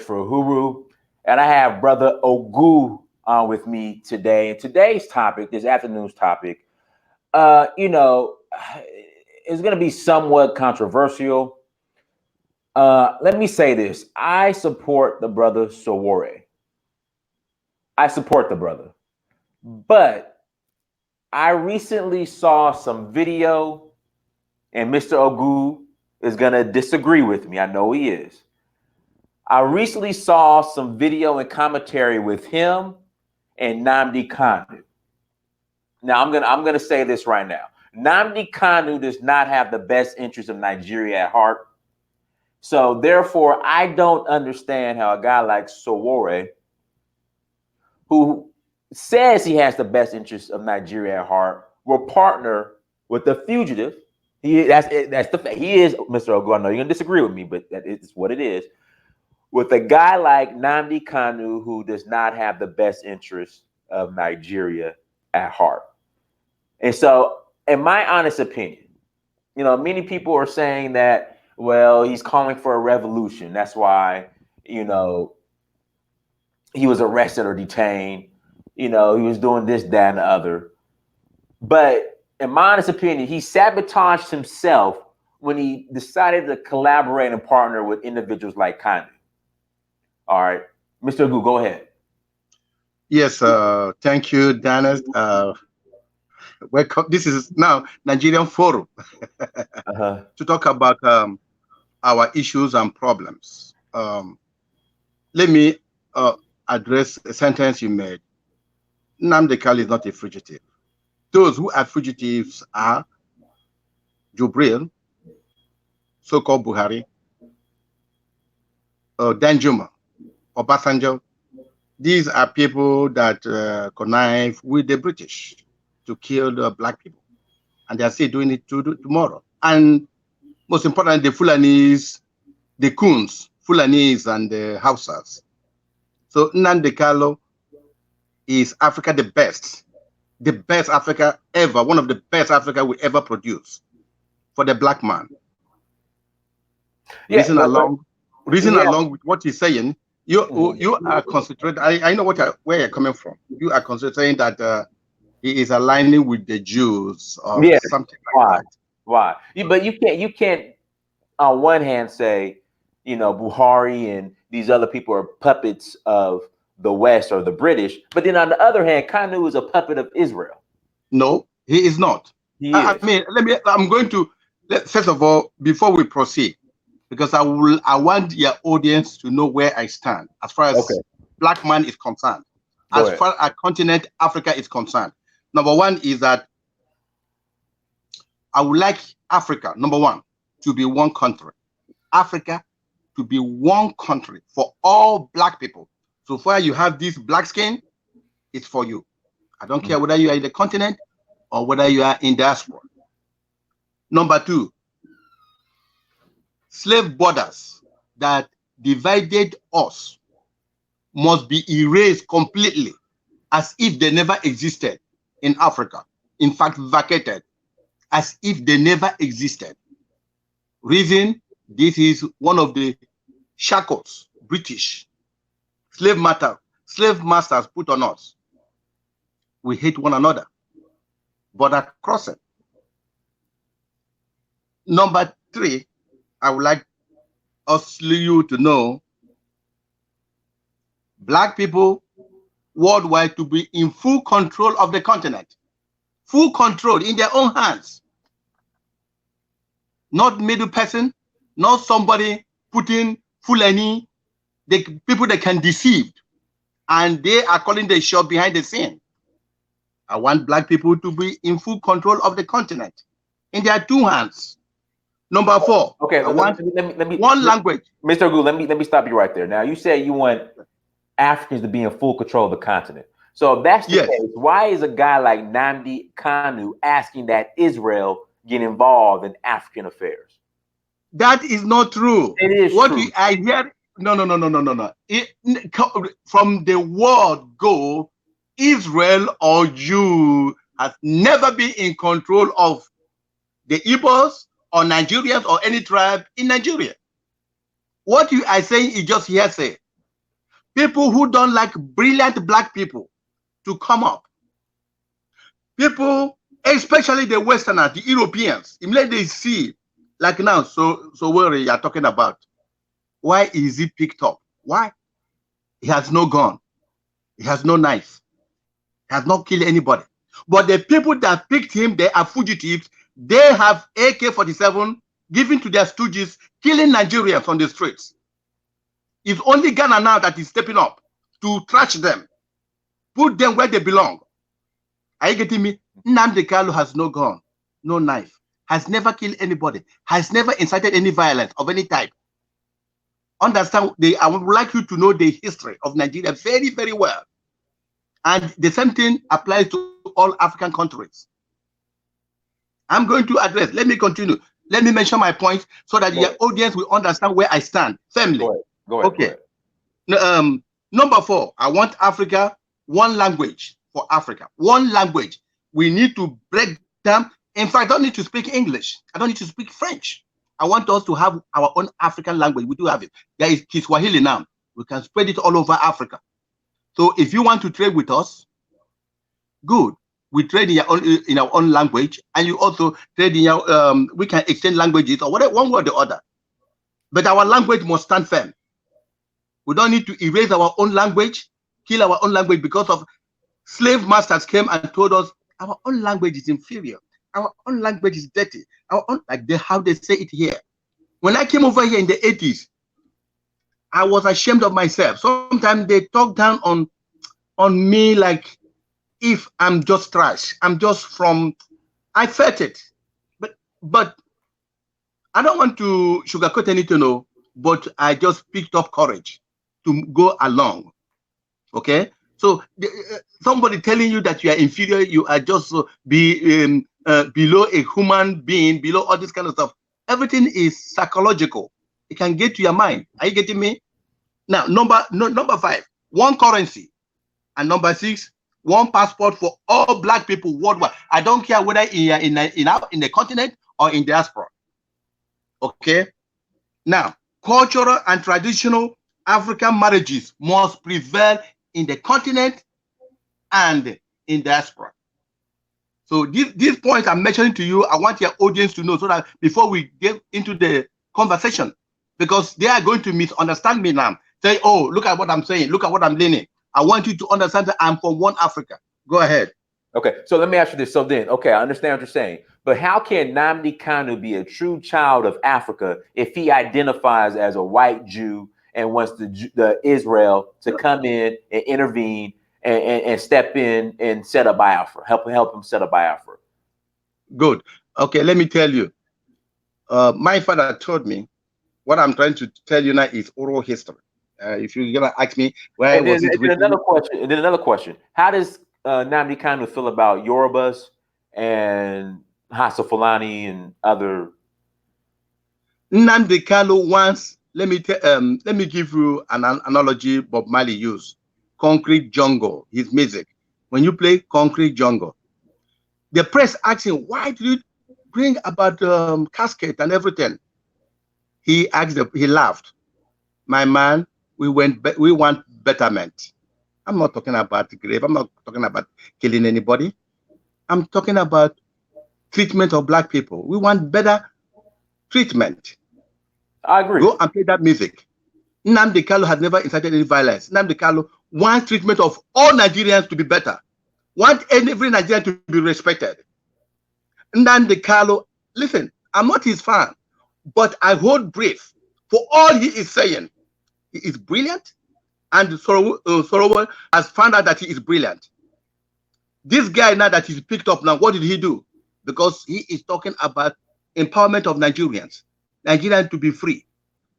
for Huru, and I have Brother Ogu on with me today. And today's topic, this afternoon's topic, you know, is going to be somewhat controversial. Let me say this. I support the brother Sowore. I support the brother. But I recently saw some video, and Mr. Ogu is going to disagree with me. I know he is. I recently saw some video and commentary with him and Nnamdi Kanu. Now, I'm gonna say this right now. Nnamdi Kanu does not have the best interest of Nigeria at heart. So therefore, I don't understand how a guy like Sowore, who says he has the best interest of Nigeria at heart, will partner with the fugitive. That's the fact. He is, Mr. Ogu. I know you're gonna disagree with me, but that is what it is. With a guy like Nnamdi Kanu, who does not have the best interest of Nigeria at heart. And so, in my honest opinion, you know, many people are saying that, well, he's calling for a revolution. That's why, you know, he was arrested or detained. You know, he was doing this, that, and the other. But in my honest opinion, he sabotaged himself when he decided to collaborate and partner with individuals like Kanu. All right, Mr. Ogu, go ahead. Yes, thank you, Dennis. Welcome. This is now Nigerian Forum to talk about our issues and problems. Let me address a sentence you made. Nnamdi Kanu is not a fugitive. Those who are fugitives are Jubril, so-called Buhari, Danjuma, Obasanjo. These are people that connive with the British to kill the black people, and they are still doing it tomorrow. And most importantly, the Fulanis, the Kuns, Fulanis, and the Hausas. So Nnamdi Kanu is Africa the best Africa ever, one of the best Africa we ever produce for the black man. Yeah, along with what he's saying, you are concentrated. I know where you're coming from. You are concentrating that he is aligning with the Jews or something like that. Why? But you can't on one hand say, you know, Buhari and these other people are puppets of the West or the British, but then on the other hand, Kanu is a puppet of Israel. No, he is not. I mean, I'm going to first of all, before we proceed, because I want your audience to know where I stand as far as black man is concerned, as far as continent Africa is concerned. Number one is that I would like Africa, number one, to be one country. Africa to be one country for all black people. So far you have this black skin, it's for you. I don't care whether you are in the continent or whether you are in diaspora. Number two, slave borders that divided us must be erased completely, as if they never existed in Africa. In fact, vacated, as if they never existed. Reason, this is one of the shackles British slave masters put on us. We hate one another. Border crossing. Number three, I would like you to know black people worldwide to be in full control of the continent. Full control in their own hands. Not middle person, not somebody putting fulani, the people that can deceive, and they are calling the shot behind the scene. I want black people to be in full control of the continent in their two hands. Number four. Okay, let me one language. Mr. Ogu, let me stop you right there. Now you say you want Africans to be in full control of the continent. So if that's the case, why is a guy like Nnamdi Kanu asking that Israel get involved in African affairs? That is not true. It is true. I hear. No. From the word go, Israel or Jew has never been in control of the Igbos or Nigerians or any tribe in Nigeria. What you are saying is just hearsay. people who don't like brilliant black people to come up. People, especially the Westerners, the Europeans, immediately they see, like now, so where you are talking about, why is he picked up? Why? He has no gun. He has no knife. He has not killed anybody. But the people that picked him, they are fugitives. They have AK-47 given to their stooges, killing Nigerians on the streets. It's only Ghana now that is stepping up to trash them, put them where they belong. Are you getting me? Nnamdi Kanu has no gun, no knife, has never killed anybody, has never incited any violence of any type. Understand, I would like you to know the history of Nigeria very, very well. And the same thing applies to all African countries. I'm going to address, let me continue. Let me mention my points so that your audience will understand where I stand firmly. Go ahead. Okay. Number 4, I want Africa, one language for Africa, one language. We need to break down. In fact, I don't need to speak English. I don't need to speak French. I want us to have our own African language. We do have it. There is Kiswahili now. We can spread it all over Africa. So if you want to trade with us, good. We trade in our own language, and you also trade in your, we can exchange languages or whatever, one way or the other. But our language must stand firm. We don't need to erase our own language, kill our own language because of slave masters came and told us our own language is inferior. Our own language is dirty. Our own, like how they say it here. When I came over here in the 80s, I was ashamed of myself. Sometimes they talk down on me like if I'm just trash. I'm just from, I felt it. But I don't want to sugarcoat anything, no, but I just picked up courage to go along. Okay? So somebody telling you that you are inferior, you are just below a human being, below all this kind of stuff. Everything is psychological. It can get to your mind. Are you getting me? Now, number 5, one currency. And number 6, one passport for all black people worldwide. I don't care whether in the continent or in diaspora. Okay? Now, cultural and traditional African marriages must prevail in the continent and in diaspora. So these points I'm mentioning to you, I want your audience to know so that before we get into the conversation, because they are going to misunderstand me now. Say, oh, look at what I'm saying. Look at what I'm leaning. I want you to understand that I'm from one Africa. Go ahead. Okay, so let me ask you this. So then, okay, I understand what you're saying. But how can Nnamdi Kanu be a true child of Africa if he identifies as a white Jew and wants the Israel to come in and intervene and step in and set up Biafra, help him set up Biafra? Good. Okay, let me tell you. My father told me what I'm trying to tell you now is oral history. If you're gonna ask me where was it written? Another question. How does Nnamdi Kanu feel about Yorubas and fulani and other? Nnamdi Kanu once, let me give you an analogy Bob Marley used. Concrete Jungle, his music. When you play Concrete Jungle, the press asked him, why did you bring about casket and everything? He laughed. My man, we want betterment. I'm not talking about the grave. I'm not talking about killing anybody. I'm talking about treatment of black people. We want better treatment. I agree. Go and play that music. Nnamdi Kanu has never incited any violence. Nnamdi Kanu wants treatment of all Nigerians to be better. Want every Nigerian to be respected. Nnamdi Kanu, listen, I'm not his fan, but I hold brief for all he is saying. He is brilliant, and Sowore has found out that he is brilliant. This guy now that he's picked up now, what did he do? Because he is talking about empowerment of Nigerians to be free.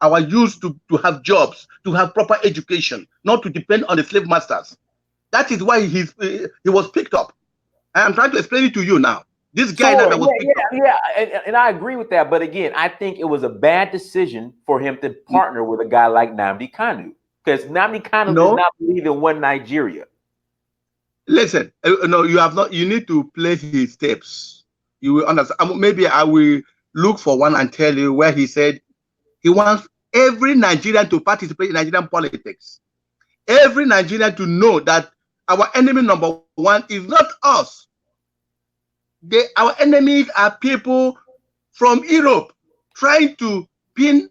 Our youth to have jobs, to have proper education, not to depend on the slave masters. That is why he was picked up. I am trying to explain it to you now. This guy that was picked up. And I agree with that. But again, I think it was a bad decision for him to partner with a guy like Nnamdi Kanu, because Nnamdi Kanu does not believe in one Nigeria. Listen, no, you have not. You need to play his steps. You will understand. Maybe I will look for one and tell you where he said he wants every Nigerian to participate in Nigerian politics. every Nigerian to know that our enemy number one is not us. Our enemies are people from Europe trying to pin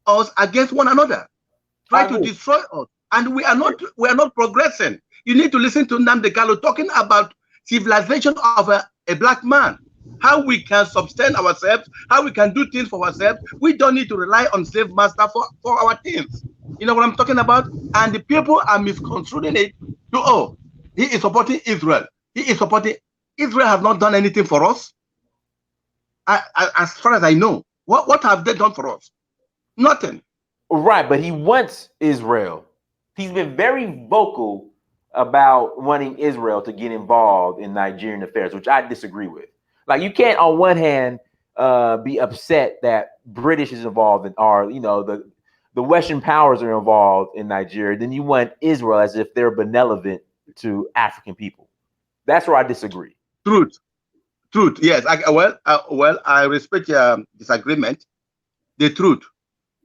us against one another, trying to destroy us, and we are not progressing. You need to listen to Nnamdi Kanu talking about civilization of a black man, how we can sustain ourselves, how we can do things for ourselves. We don't need to rely on slave master for our things. You know what I'm talking about? And the people are misconstruing it to, oh, he is supporting Israel. He is supporting Israel. Have not done anything for us. As far as I know, what have they done for us? Nothing. Right, but he wants Israel. He's been very vocal about wanting Israel to get involved in Nigerian affairs, which I disagree with. Like, you can't, on one hand, be upset that British is involved in, or the Western powers are involved in Nigeria. Then you want Israel as if they're benevolent to African people. That's where I disagree. Truth. Yes. I respect your disagreement. The truth.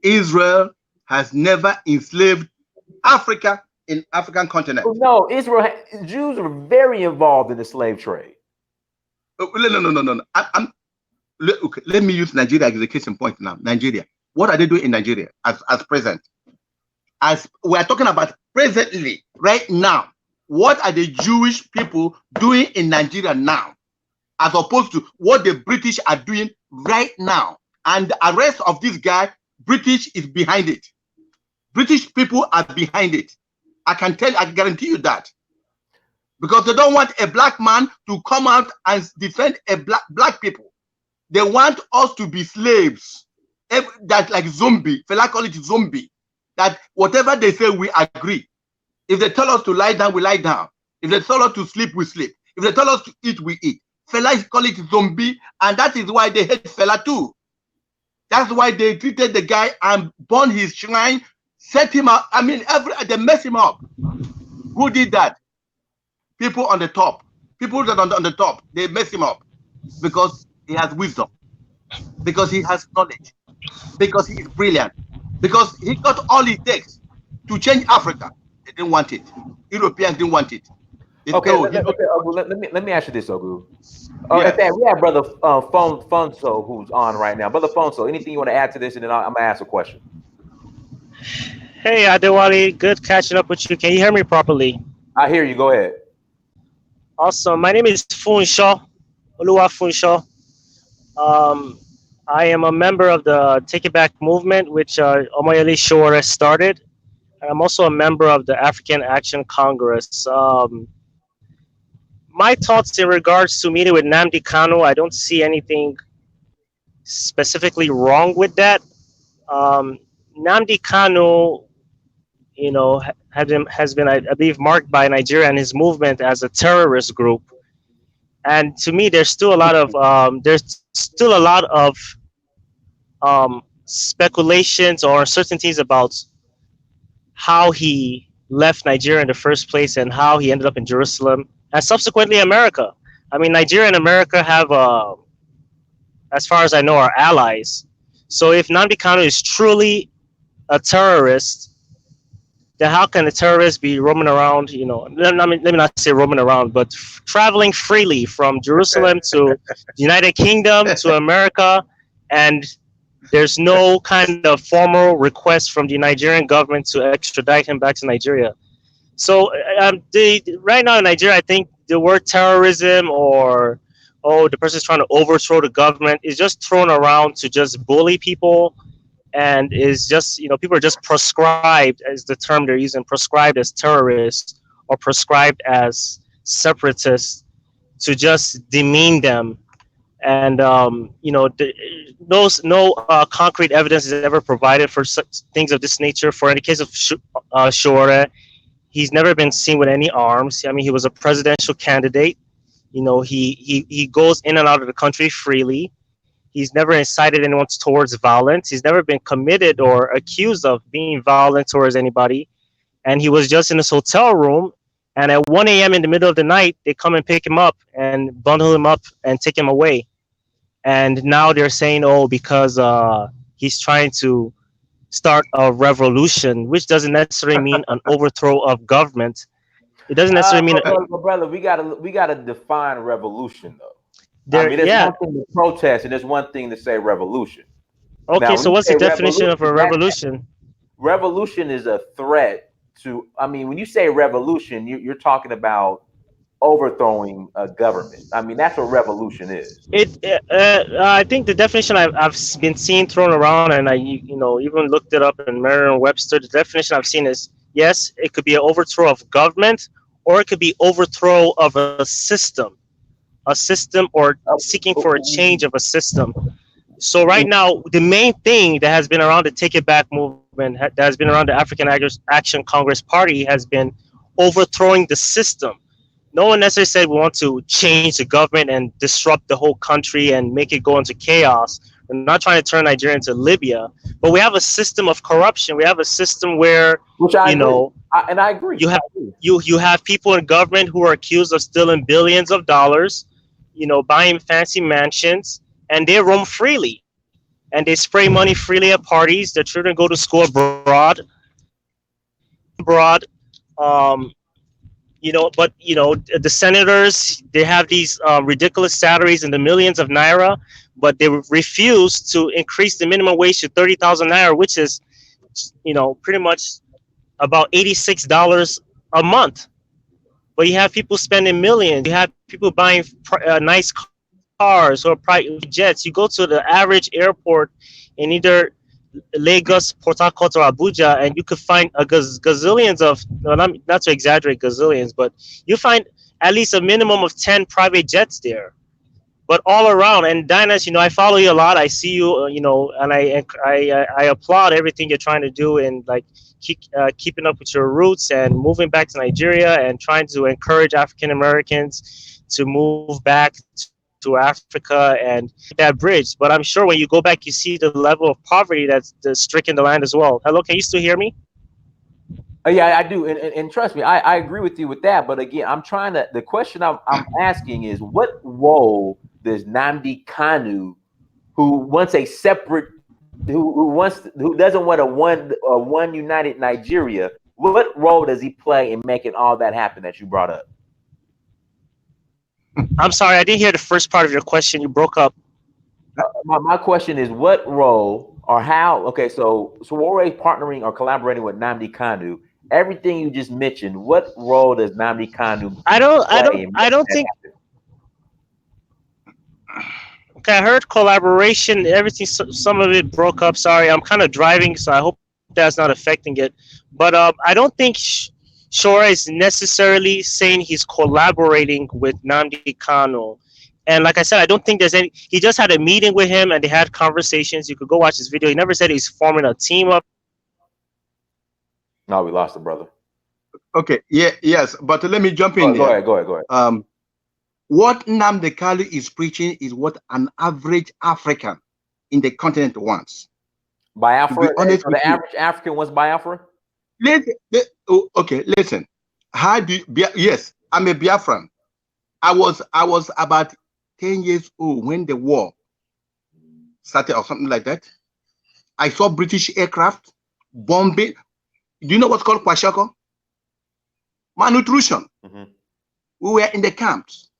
Israel has never enslaved Africa in African continent. No, Jews are very involved in the slave trade. No. Okay, let me use Nigeria as a case in point now. Nigeria. What are they doing in Nigeria as present? As we are talking about presently, right now, what are the Jewish people doing in Nigeria now, as opposed to what the British are doing right now? And the arrest of this guy, British is behind it. British people are behind it. I guarantee you that. Because they don't want a black man to come out and defend a black people. They want us to be slaves. That like zombie. Fela call it zombie. That whatever they say, we agree. If they tell us to lie down, we lie down. If they tell us to sleep, we sleep. If they tell us to eat, we eat. Fela call it zombie, and that is why they hate Fela too. That's why they treated the guy and burned his shrine, set him up. I mean, they messed him up. Who did that? People on the top. People that on the top, they mess him up because he has wisdom, because he has knowledge, because he is brilliant, because he got all it takes to change Africa. They didn't want it. Europeans didn't want it. Let me ask you this, Ogu. In fact, we have Brother Fonso who's on right now. Brother Fonso, anything you want to add to this, and then I'm gonna ask a question. Hey, Adewale, good catching up with you. Can you hear me properly? I hear you. Go ahead. Awesome. My name is Funshaw, Oluwa Funshaw. I am a member of the Take It Back movement, which Omoyele Sowore started. And I'm also a member of the African Action Congress. My thoughts in regards to meeting with Nnamdi Kanu, I don't see anything specifically wrong with that. Nnamdi Kanu, has been, I believe, marked by Nigeria and his movement as a terrorist group. And to me, there's still a lot of speculations or uncertainties about how he left Nigeria in the first place and how he ended up in Jerusalem and subsequently America. I mean, Nigeria and America have, as far as I know, are allies. So if Nnamdi Kanu is truly a terrorist, then how can a terrorist be roaming around, let me not say roaming around, but traveling freely from Jerusalem to the United Kingdom to America, and there's no kind of formal request from the Nigerian government to extradite him back to Nigeria. So right now in Nigeria, I think the word terrorism or, the person's trying to overthrow the government is just thrown around to just bully people. And is just, people are just proscribed, as the term they're using, proscribed as terrorists or proscribed as separatists to just demean them. And, no concrete evidence is ever provided for such things of this nature. For in the case of Sowore, he's never been seen with any arms. I mean, he was a presidential candidate. He goes in and out of the country freely. He's never incited anyone towards violence. He's never been committed or accused of being violent towards anybody. And he was just in his hotel room. And at 1 a.m. in the middle of the night, they come and pick him up and bundle him up and take him away. And now they're saying, because he's trying to start a revolution, which doesn't necessarily mean an overthrow of government. It doesn't necessarily mean brother, we gotta define revolution though. I there. mean, there's Yeah. one thing to protest, and there's one thing to say revolution. Okay. Now, when So you what's the say definition revolution, of a that revolution? revolution is a threat to. I mean, when you say revolution, you're talking about overthrowing a government. I mean, that's what revolution is. I think the definition I've been seeing thrown around, and I even looked it up in Merriam-Webster. The definition I've seen is, yes, it could be an overthrow of government, or it could be overthrow of a system, or seeking for a change of a system. So right now, the main thing that has been around the Take It Back movement, that has been around the African Action Congress Party, has been overthrowing the system. No one necessarily said we want to change the government and disrupt the whole country and make it go into chaos. We're not trying to turn Nigeria into Libya, but we have a system of corruption. We have a system where, Which I you agree. know, I agree. you have you have people in government who are accused of stealing billions of dollars, buying fancy mansions, and they roam freely, and they spray money freely at parties. Their children go to school abroad. Um, but the senators, they have these ridiculous salaries in the millions of naira, but they refuse to increase the minimum wage to 30,000 naira, which is pretty much about $86 a month. But you have people spending millions. You have people buying nice cars or private jets. You go to the average airport in either Lagos, Port Harcourt, or Abuja, and you could find a gazillions of, well, not to exaggerate gazillions, but you find at least a minimum of 10 private jets there. But all around, and Dinas, I follow you a lot. I see you, and I applaud everything you're trying to do, and like keeping up with your roots and moving back to Nigeria and trying to encourage African Americans to move back to Africa and that bridge. But I'm sure when you go back, you see the level of poverty that's stricken the land as well. Hello, can you still hear me? Yeah, I do, and trust me, I agree with you with that. But again, the question I'm asking is, what role does Nnamdi Kanu, who wants a separate, who doesn't want a one united Nigeria, what role does he play in making all that happen that you brought up? I'm sorry, I didn't hear the first part of your question. You broke up. My question is, what role or how? Okay, so Sowore partnering or collaborating with Nnamdi Kanu. Everything you just mentioned, what role does Nnamdi Kanu I don't think. Okay, I heard collaboration. Everything, some of it broke up. Sorry, I'm kind of driving, so I hope that's not affecting it. But I don't think Sowore is necessarily saying he's collaborating with Nnamdi Kanu. And like I said, I don't think there's any. He just had a meeting with him, and they had conversations. You could go watch this video. He never said he's forming a team up. No, we lost the brother. Okay, yes, but let me jump in. Go ahead. What Nnamdi Kanu is preaching is what an average African in the continent wants. Biafra. So the average African wants Biafra. Listen. How do you, yes, I'm a Biafran. I was about 10 years old when the war started or something like that. I saw British aircraft bombing. Do you know what's called kwashako? Malnutrition. Mm-hmm. We were in the camps,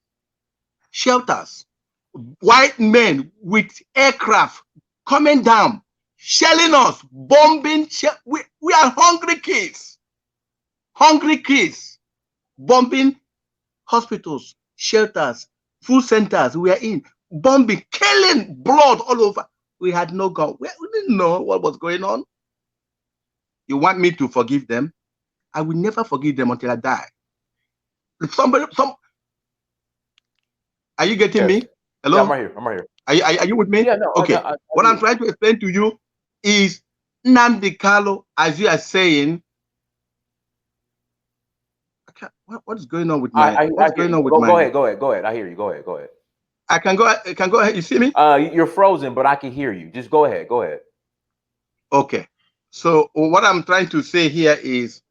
shelters, white men with aircraft coming down, shelling us, bombing. We are hungry kids, bombing hospitals, shelters, food centers. We are in, bombing, killing, blood all over. We had no gun. We didn't know what was going on. You want me to forgive them? I will never forgive them until I die. Are you getting me? Hello? Yeah, I'm right here. Are you with me? Yeah, no. Okay. What I'm trying to explain to you is Nnamdi Kanu, as you are saying. What is going on with my? What's going on with my? Go ahead. I hear you. Go ahead. I can go ahead. You see me? You're frozen, but I can hear you. Just go ahead. Okay. So what I'm trying to say here is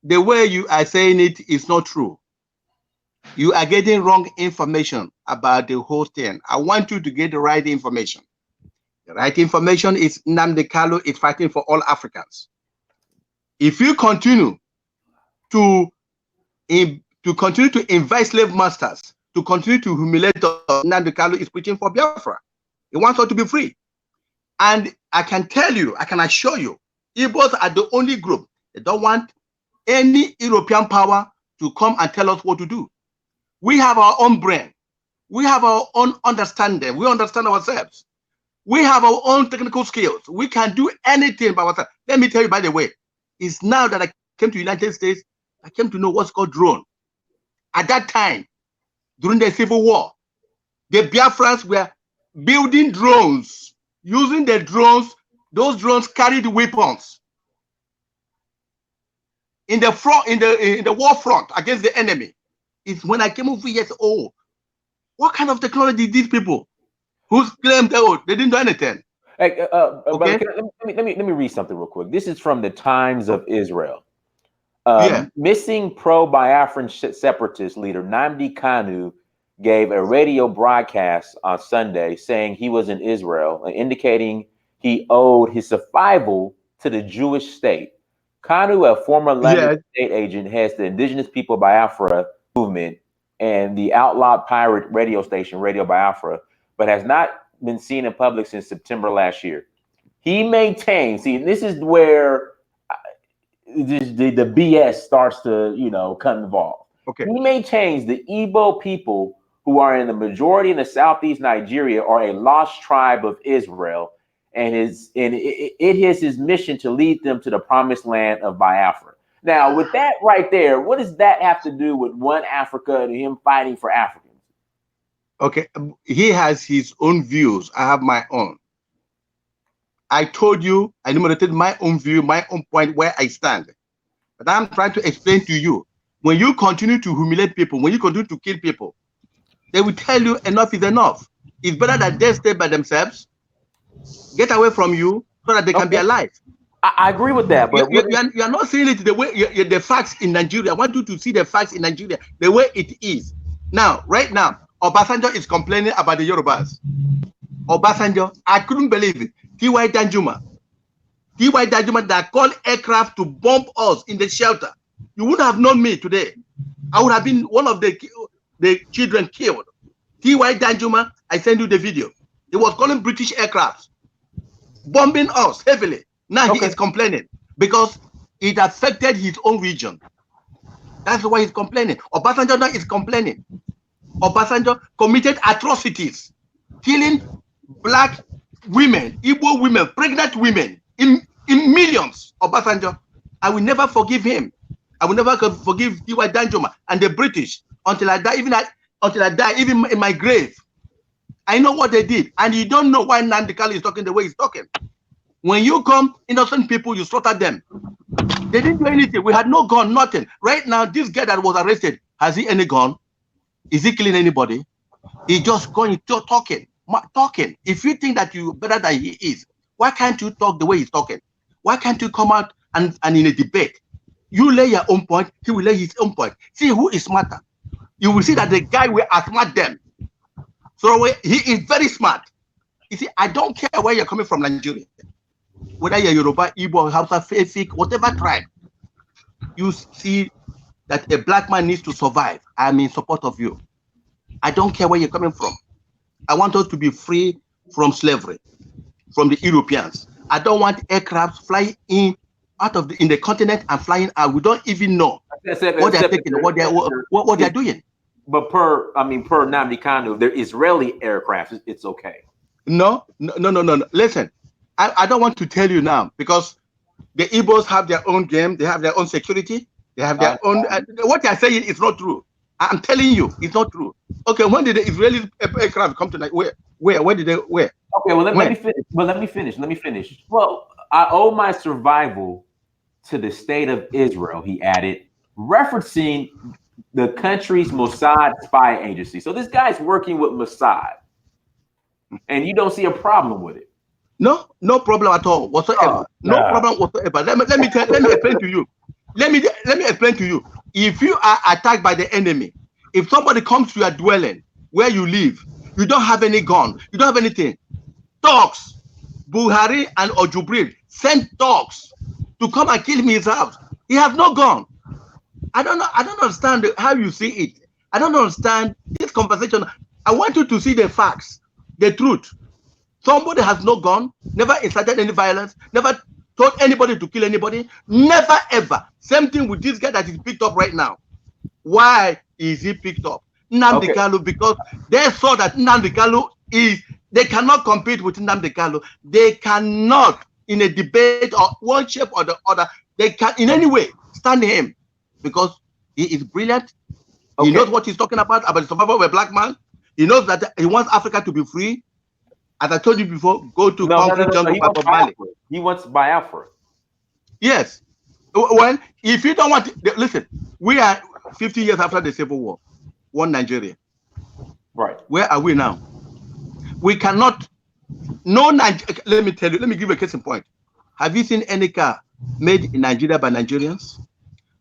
the way you are saying it is not true. You are getting wrong information about the whole thing. I want you to get the right information. The right information is Nnamdi Kanu is fighting for all Africans. If you continue to continue to invite slave masters, to continue to humiliate us, Nnamdi Kanu is preaching for Biafra. He wants us to be free. And I can tell you, I can assure you, Igbos are the only group that don't want any European power to come and tell us what to do. We have our own brain. We have our own understanding. We understand ourselves. We have our own technical skills. We can do anything by ourselves. Let me tell you, by the way, it's now that I came to the United States, I came to know what's called drone. At that time, during the Civil War, the Biafrans were building drones, using the drones. Those drones carried weapons in the front, in the war front against the enemy. It's when I came over here, oh, what kind of technology these people who claimed they didn't do anything? Hey, okay, brother, let me read something real quick. This is from the Times of Israel. Missing pro-Biafran separatist leader Nnamdi Kanu gave a radio broadcast on Sunday saying he was in Israel, indicating he owed his survival to the Jewish state. Kanu, a former London state agent, heads the indigenous people Biafra movement and the outlawed pirate radio station Radio Biafra, but has not been seen in public since September last year. He maintains, see, this is where the BS starts to, come involved. Okay. He maintains the Igbo people, who are in the majority in the southeast Nigeria, are a lost tribe of Israel, and it is his mission to lead them to the promised land of Biafra. Now, with that right there, what does that have to do with One Africa and him fighting for Africans? Okay, he has his own views. I have my own. I told you, I enumerated my own view, my own point where I stand. But I'm trying to explain to you, when you continue to humiliate people, when you continue to kill people, they will tell you enough is enough. It's better that they stay by themselves, get away from you, so that they can be alive. I agree with that, but you are not seeing it the way the facts in Nigeria. I want you to see the facts in Nigeria the way it is. Now, right now, Obasanjo is complaining about the Yorubas. Obasanjo, I couldn't believe it. T.Y. Danjuma that called aircraft to bomb us in the shelter. You would have known me today. I would have been one of the children killed. T.Y. Danjuma, I sent you the video. He was calling British aircraft, bombing us heavily. Now he is complaining because it affected his own region. That's why he's complaining. Obasanjo now is complaining. Obasanjo committed atrocities, killing black women, Igbo women, pregnant women in millions. Obasanjo, I will never forgive him. I will never forgive T.Y. Danjuma and the British until I die, even in my grave. I know what they did, and you don't know why Nnamdi Kanu is talking the way he's talking. When you come, innocent people, you slaughter them. They didn't do anything. We had no gun, nothing. Right now, this guy that was arrested, has he any gun? Is he killing anybody? He's just going to talking. If you think that you're better than he is, why can't you talk the way he's talking? Why can't you come out and in a debate, you lay your own point, he will lay his own point. See who is smarter. You will see that the guy will outsmart them. So he is very smart. You see, I don't care where you're coming from, Nigeria. Whether you're Yoruba, Igbo, Hausa, Efik, whatever tribe, you see that a black man needs to survive. I'm in support of you. I don't care where you're coming from. I want us to be free from slavery, from the Europeans. I don't want aircrafts flying in the continent and flying out. We don't even know what they're taking, what they're doing. But per Nnamdi Kanu, they're Israeli aircraft. It's okay. No. Listen, I don't want to tell you now because the Igbos have their own game. They have their own security. They have their own. What they're saying is not true. I'm telling you, it's not true. Okay, when did the Israeli aircraft come tonight? Where? When did they? Where? Okay, well let me finish. Well, I owe my survival to the state of Israel, he added, referencing the country's Mossad spy agency. So this guy's working with Mossad, and you don't see a problem with it. No problem at all whatsoever. No problem whatsoever. Let me explain to you. Let me explain to you. If you are attacked by the enemy, if somebody comes to your dwelling where you live, you don't have any gun, you don't have anything. Dogs, Buhari and Ojubril sent dogs to come and kill him in his house. He has not gone. I don't know. I don't understand how you see it. I don't understand this conversation. I want you to see the facts, the truth. Somebody has not gone, never incited any violence, never told anybody to kill anybody, never ever. Same thing with this guy that is picked up right now. Why is he picked up? Nnamdi Kanu, because they saw that Nnamdi Kanu they cannot compete with Nnamdi Kanu. They cannot, in a debate or one shape or the other, they can in any way stand him because he is brilliant. He knows what he's talking about the survival of a black man. He knows that he wants Africa to be free. As I told you before, go to concrete jungle of Mali. He wants biafra. Yes. Well, if you don't want to, listen, we are 50 years after the Civil War, one Nigeria. Right. Where are we now? We cannot, let me tell you, let me give you a case in point. Have you seen any car made in Nigeria by Nigerians?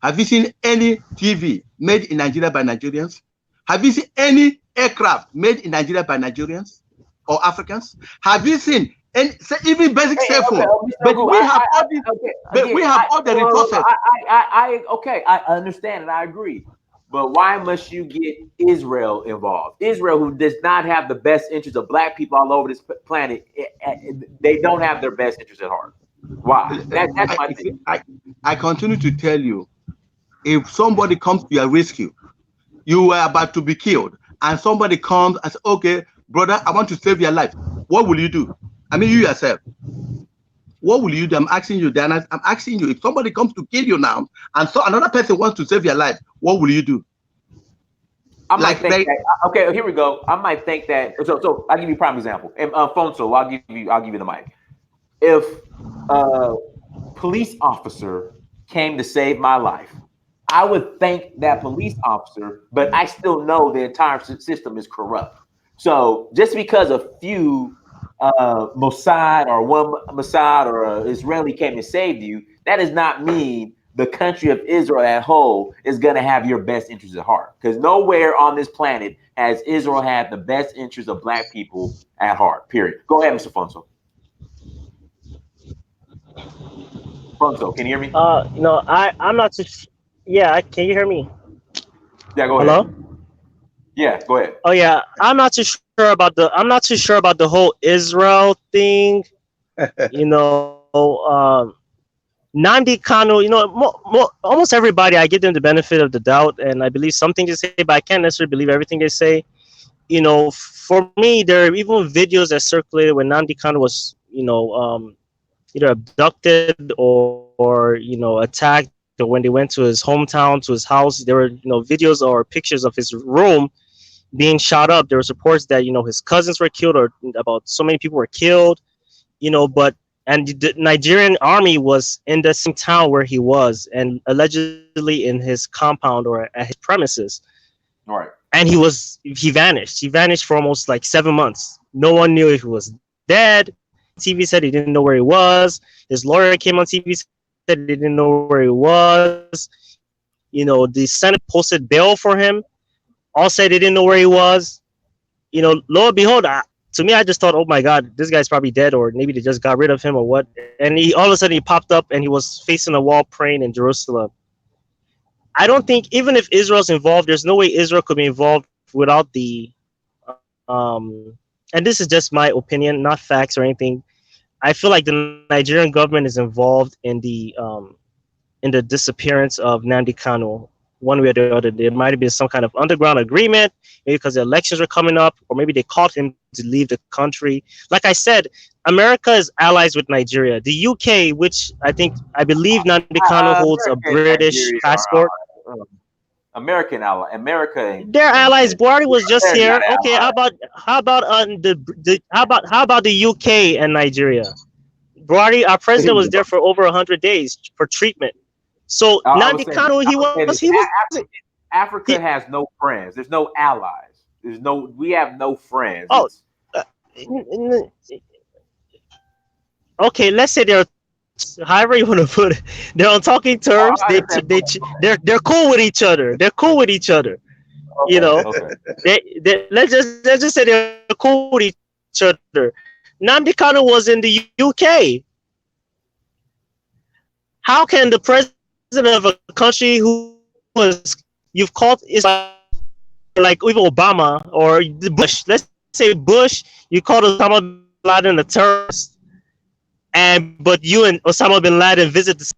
Have you seen any TV made in Nigeria by Nigerians? Have you seen any aircraft made in Nigeria by Nigerians or Africans? Have you seen any, even basic cell phone? But we have all these, we have all the resources. I understand and I agree. But why must you get Israel involved? Israel, who does not have the best interests of black people all over this planet, they don't have their best interests at heart. Why? That's my thing. I continue to tell you, if somebody comes to your rescue, you are about to be killed, and somebody comes and says, okay, brother, I want to save your life. What will you do? I mean, you yourself. What will you do? I'm asking you, Dana. I'm asking you, if somebody comes to kill you now, and so another person wants to save your life, what will you do? I might think that, okay, here we go. I might think that. So I'll give you a prime example. And Fonso, I'll give you the mic. If a police officer came to save my life, I would thank that police officer, but I still know the entire system is corrupt. So just because a few Mossad or one Mossad or an Israeli came to save you, that does not mean the country of Israel as a whole is going to have your best interests at heart. Because nowhere on this planet has Israel had the best interests of black people at heart, period. Go ahead, Mr. Fonso. Fonso, can you hear me? No, I'm not too. Yeah, can you hear me? Yeah, go ahead. Hello? Yeah, go ahead. Oh yeah, I'm not too sure about the whole Israel thing. You know, Nnamdi Kanu, you know, almost everybody, I give them the benefit of the doubt, and I believe something they say, but I can't necessarily believe everything they say. You know, for me, there are even videos that circulated when Nnamdi Kanu was, you know, either abducted or you know, attacked, or when they went to his hometown, to his house. There were, you know, videos or pictures of his room being shot up. There was reports that, you know, his cousins were killed, or about so many people were killed, you know, and the Nigerian army was in the same town where he was, and allegedly in his compound or at his premises. All right. And he vanished. He vanished for almost like 7 months. No one knew if he was dead. TV said he didn't know where he was. His lawyer came on TV, said he didn't know where he was. You know, the Senate posted bail for him. All said they didn't know where he was. You know, lo and behold, to me, I just thought, oh my God, this guy's probably dead, or maybe they just got rid of him or what. And all of a sudden he popped up and he was facing a wall praying in Jerusalem. I don't think, even if Israel's involved, there's no way Israel could be involved without the, and this is just my opinion, not facts or anything. I feel like the Nigerian government is involved in the disappearance of Nnamdi Kanu, one way or the other. There might have been some kind of underground agreement, maybe because the elections were coming up, or maybe they called him to leave the country. Like I said, America is allies with Nigeria. The UK, which I believe Nnamdi Kanu holds a British passport. American ally, America. They're allies. Buhari was just here. Okay, how about the UK and Nigeria? Buhari, our president, was there for over 100 days for treatment. So Nnamdi Kanu, Africa has no friends. There's no allies. We have no friends. Oh, okay. Let's say they're, however you want to put it, they're on talking terms. They're cool with each other. They're cool with each other. Okay, you know, let's just say they're cool with each other. Nnamdi Kanu was in the UK. How can the president of a country who was you've called is like even Obama or Bush, let's say Bush, you called Osama bin Laden a terrorist, and but you and Osama bin Laden visit the.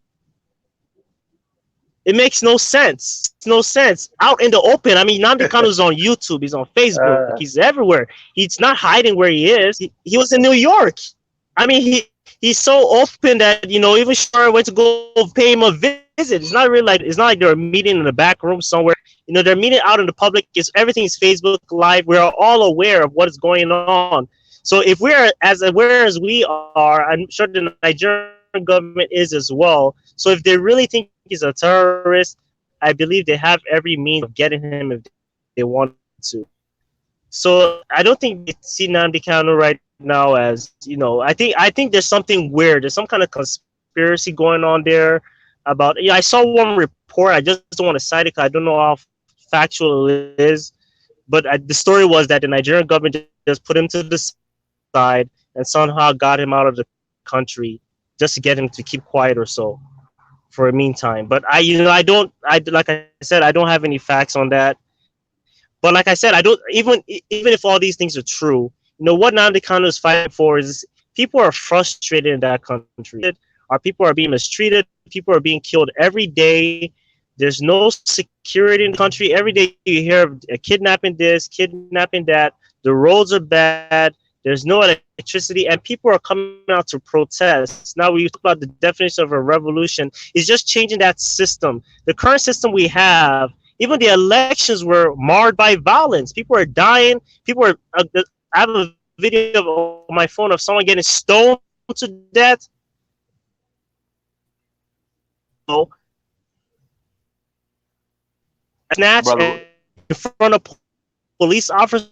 It makes no sense. It's no sense. Out in the open. I mean, Nnamdi Kanu is on YouTube. He's on Facebook. He's everywhere. He's not hiding where he is. He was in New York. I mean, he's so open that even Shore went to go pay him a visit. It's not really like they're meeting in the back room somewhere. They're meeting out in the public. Everything is Facebook Live. We are all aware of what is going on. So if we're as aware as we are, I'm sure the Nigerian government is as well. So if they really think he's a terrorist, I believe they have every means of getting him if they want to. So I don't think they see Nnamdi Kanu right now as I think there's something weird. There's some kind of conspiracy going on there about. I saw one report. I just don't want to cite it because I don't know how factual it is. But the story was that the Nigerian government just put him to the side and somehow got him out of the country just to get him to keep quiet or so for a meantime. But I don't like I said, I don't have any facts on that. But like I said, I don't even if all these things are true, what Nnamdi Kanu is fighting for is people are frustrated in that country. Our people are being mistreated. People are being killed every day. There's no security in the country. Every day you hear of a kidnapping this, kidnapping that. The roads are bad. There's no electricity, and people are coming out to protest. Now, we talk about the definition of a revolution. It's just changing that system. The current system we have, even the elections were marred by violence. People are dying. People are. I have a video on my phone of someone getting stoned to death. Snatched in front of police officers.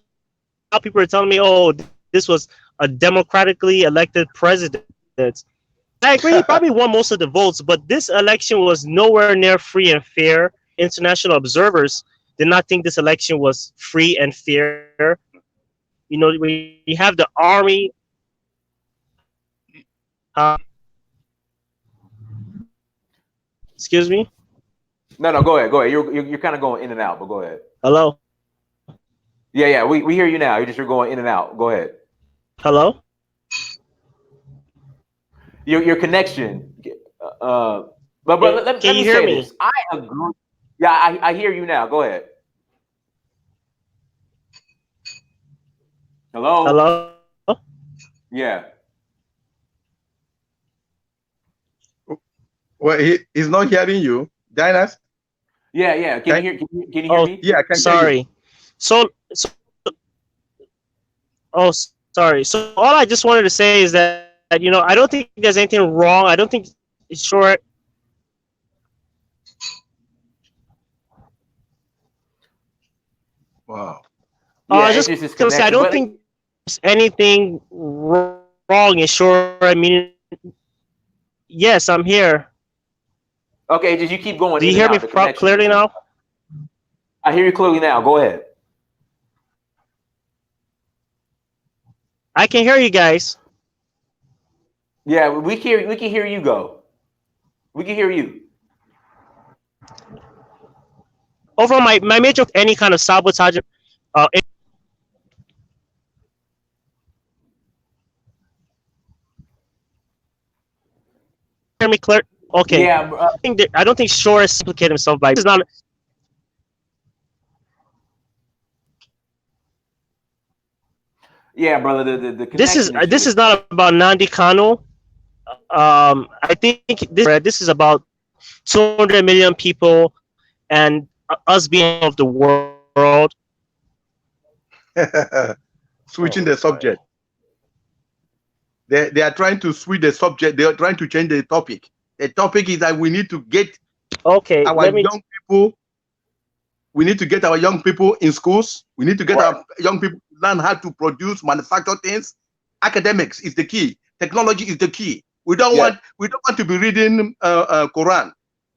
Now people are telling me, "Oh, this was a democratically elected president." I agree, he probably won most of the votes, but this election was nowhere near free and fair. International observers did not think this election was free and fair. We have the army. Excuse me? No, go ahead. Go ahead. You're kind of going in and out, but go ahead. Hello? Yeah. We hear you now. You're going in and out. Go ahead. Hello? Your connection. But let Can me you hear say me? this. I agree. Yeah, I hear you now. Go ahead. Hello? Hello? Yeah. Well, he's not hearing you. Diners? Yeah. Can you hear me? Yeah, I can sorry. hear you. So sorry. So all I just wanted to say is that I don't think there's anything wrong. I don't think it's short. Wow. I was just gonna say I don't think there's anything wrong in short. I mean, yes, I'm here. Okay, just you keep going. Do you hear me clearly now? I hear you clearly now. Go ahead. I can hear you guys. Yeah, we can hear you go. We can hear you. Overall, my major any kind of sabotage. Hear me clear? Okay. Yeah. I don't think Shore has implicated himself by this. Is not. Yeah, brother. The This is not about Nnamdi Kanu. I think this is about 200 million people and us being of the world. Switching the subject. They are trying to switch the subject. They are trying to change the topic. The topic is that we need to get our young people. We need to get our young people in schools. We need to get our young people to learn how to produce, manufacture things. Academics is the key. Technology is the key. We don't want to be reading Quran,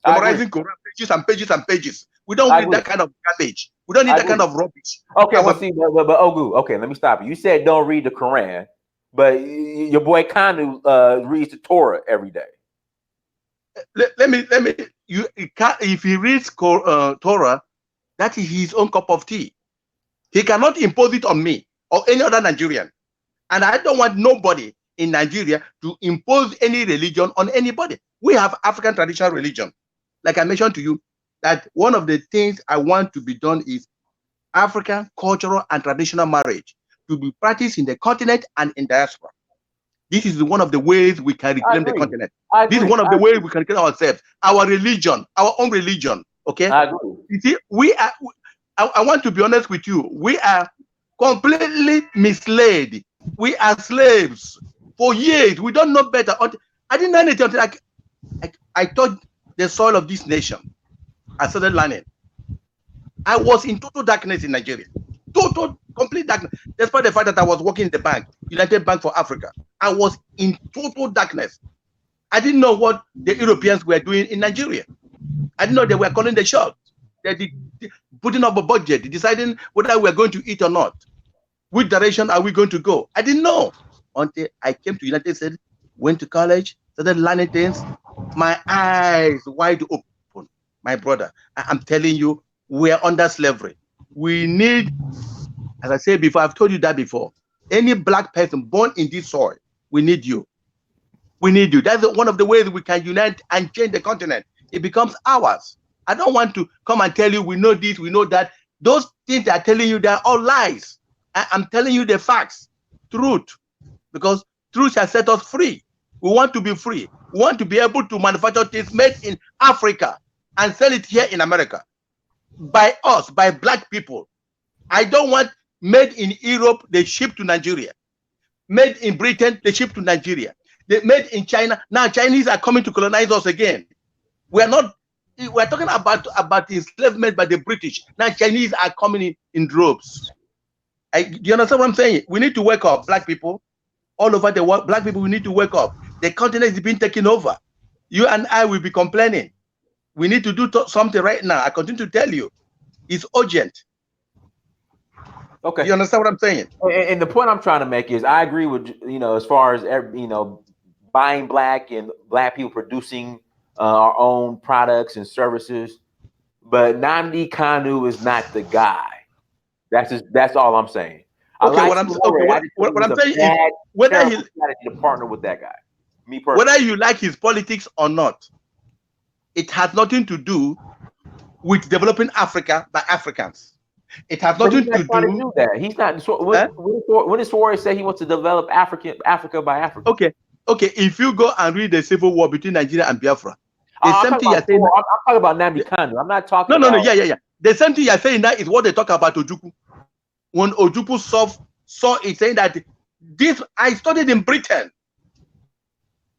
memorizing Quran pages and pages and pages. We don't need that kind of garbage. We don't need that kind of rubbish. Okay, but Ogu, okay, let me stop you. You said don't read the Quran, But your boy Kanu reads the Torah every day. Let me. If he reads Torah, that is his own cup of tea. He cannot impose it on me or any other Nigerian. And I don't want nobody in Nigeria to impose any religion on anybody. We have African traditional religion. Like I mentioned to you, that one of the things I want to be done is African cultural and traditional marriage to be practiced in the continent and in diaspora. This is one of the ways we can reclaim the continent. This is one of the ways we can reclaim ourselves, our religion, our own religion. Okay? I agree. You see, we are. I want to be honest with you. We are completely misled. We are slaves for years. We don't know better. I didn't know anything until I touched the soil of this nation. I started learning. I was in total darkness in Nigeria. Total, complete darkness. Despite the fact that I was working in the bank, United Bank for Africa, I was in total darkness. I didn't know what the Europeans were doing in Nigeria. I didn't know they were calling the shots. They're putting up a budget, deciding whether we're going to eat or not. Which direction are we going to go? I didn't know until I came to United States, went to college, started learning things. My eyes wide open, my brother. I'm telling you, we are under slavery. We need, as I said before, I've told you that before. Any black person born in this soil, we need you. We need you. That's one of the ways we can unite and change the continent. It becomes ours. I don't want to come and tell you we know this, we know that. Those things they're telling you, they're all lies. I'm telling you the facts, truth, because truth shall set us free. We want to be free. We want to be able to manufacture things made in Africa and sell it here in America by us, by black people. I don't want made in Europe, they ship to Nigeria. Made in Britain, they ship to Nigeria. They made in China. Now Chinese are coming to colonize us again. We're talking about enslavement by the British. Now Chinese are coming in droves. Do you understand what I'm saying? We need to wake up, black people, all over the world. Black people, we need to wake up. The continent is being taken over. You and I will be complaining. We need to do something right now. I continue to tell you, it's urgent. Okay. You understand what I'm saying? And the point I'm trying to make is, I agree with, as far as buying black and black people producing our own products and services, but Nnamdi Kanu is not the guy. That's all I'm saying. Okay, what I'm saying is whether he to partner with that guy, me personally. Whether you like his politics or not, it has nothing to do with developing Africa by Africans. It has nothing to do that. He's not. When did Sowore say he wants to develop Africa by Africa? Okay. If you go and read the civil war between Nigeria and Biafra, I'm talking about Nnamdi Kanu. I'm not talking. No. Yeah. The same thing you're saying that is what they talk about Ojukwu. When Ojukwu saw it, saying that this, I studied in Britain.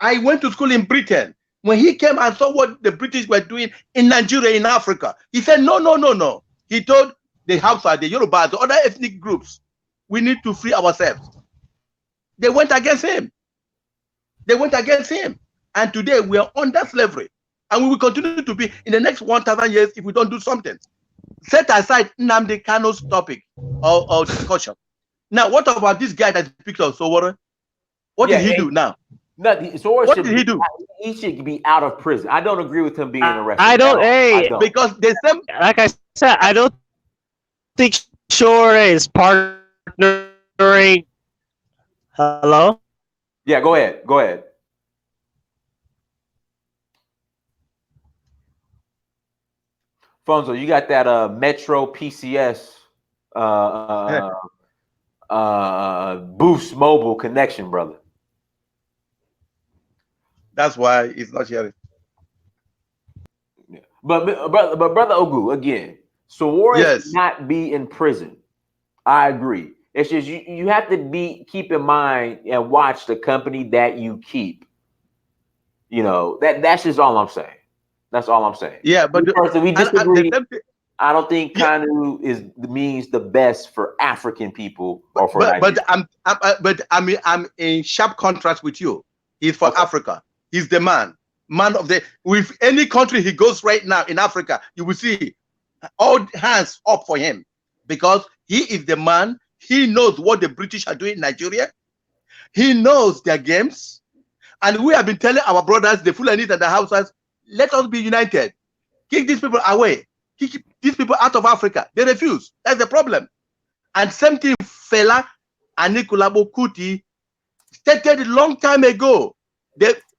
I went to school in Britain. When he came and saw what the British were doing in Nigeria, in Africa, he said, no. He told the Hausa, the Yoruba, the other ethnic groups, we need to free ourselves. They went against him. And today we are under slavery. And we will continue to be in the next 1,000 years if we don't do something. Set aside Nnamdi Kanu's topic or discussion. Now, what about this guy that speaks of Sowore? What did he do now? What did he do? He should be out of prison. I don't agree with him being arrested. I don't. Because the same. Like I said, I don't think Sowore is partnering. Hello? Yeah, go ahead. Fonzo, you got that Metro PCS Boost Mobile connection, brother. That's why it's not sharing. Yeah. But brother Ogu, again, Sowore should not be in prison. I agree. It's just you have to keep in mind and watch the company that you keep. That's just all I'm saying. That's all I'm saying. Yeah, but we disagree. I don't think Kanu means the best for African people or for Nigeria. I'm in sharp contrast with you. He's for Africa. He's the man of the. With any country he goes right now in Africa, you will see all hands up for him because he is the man. He knows what the British are doing in Nigeria. He knows their games. And we have been telling our brothers, the Fulanis and the Hausas, let us be united. Kick these people away. Kick these people out of Africa. They refuse. That's the problem. And same thing Fela and Nicolabo Kuti stated a long time ago.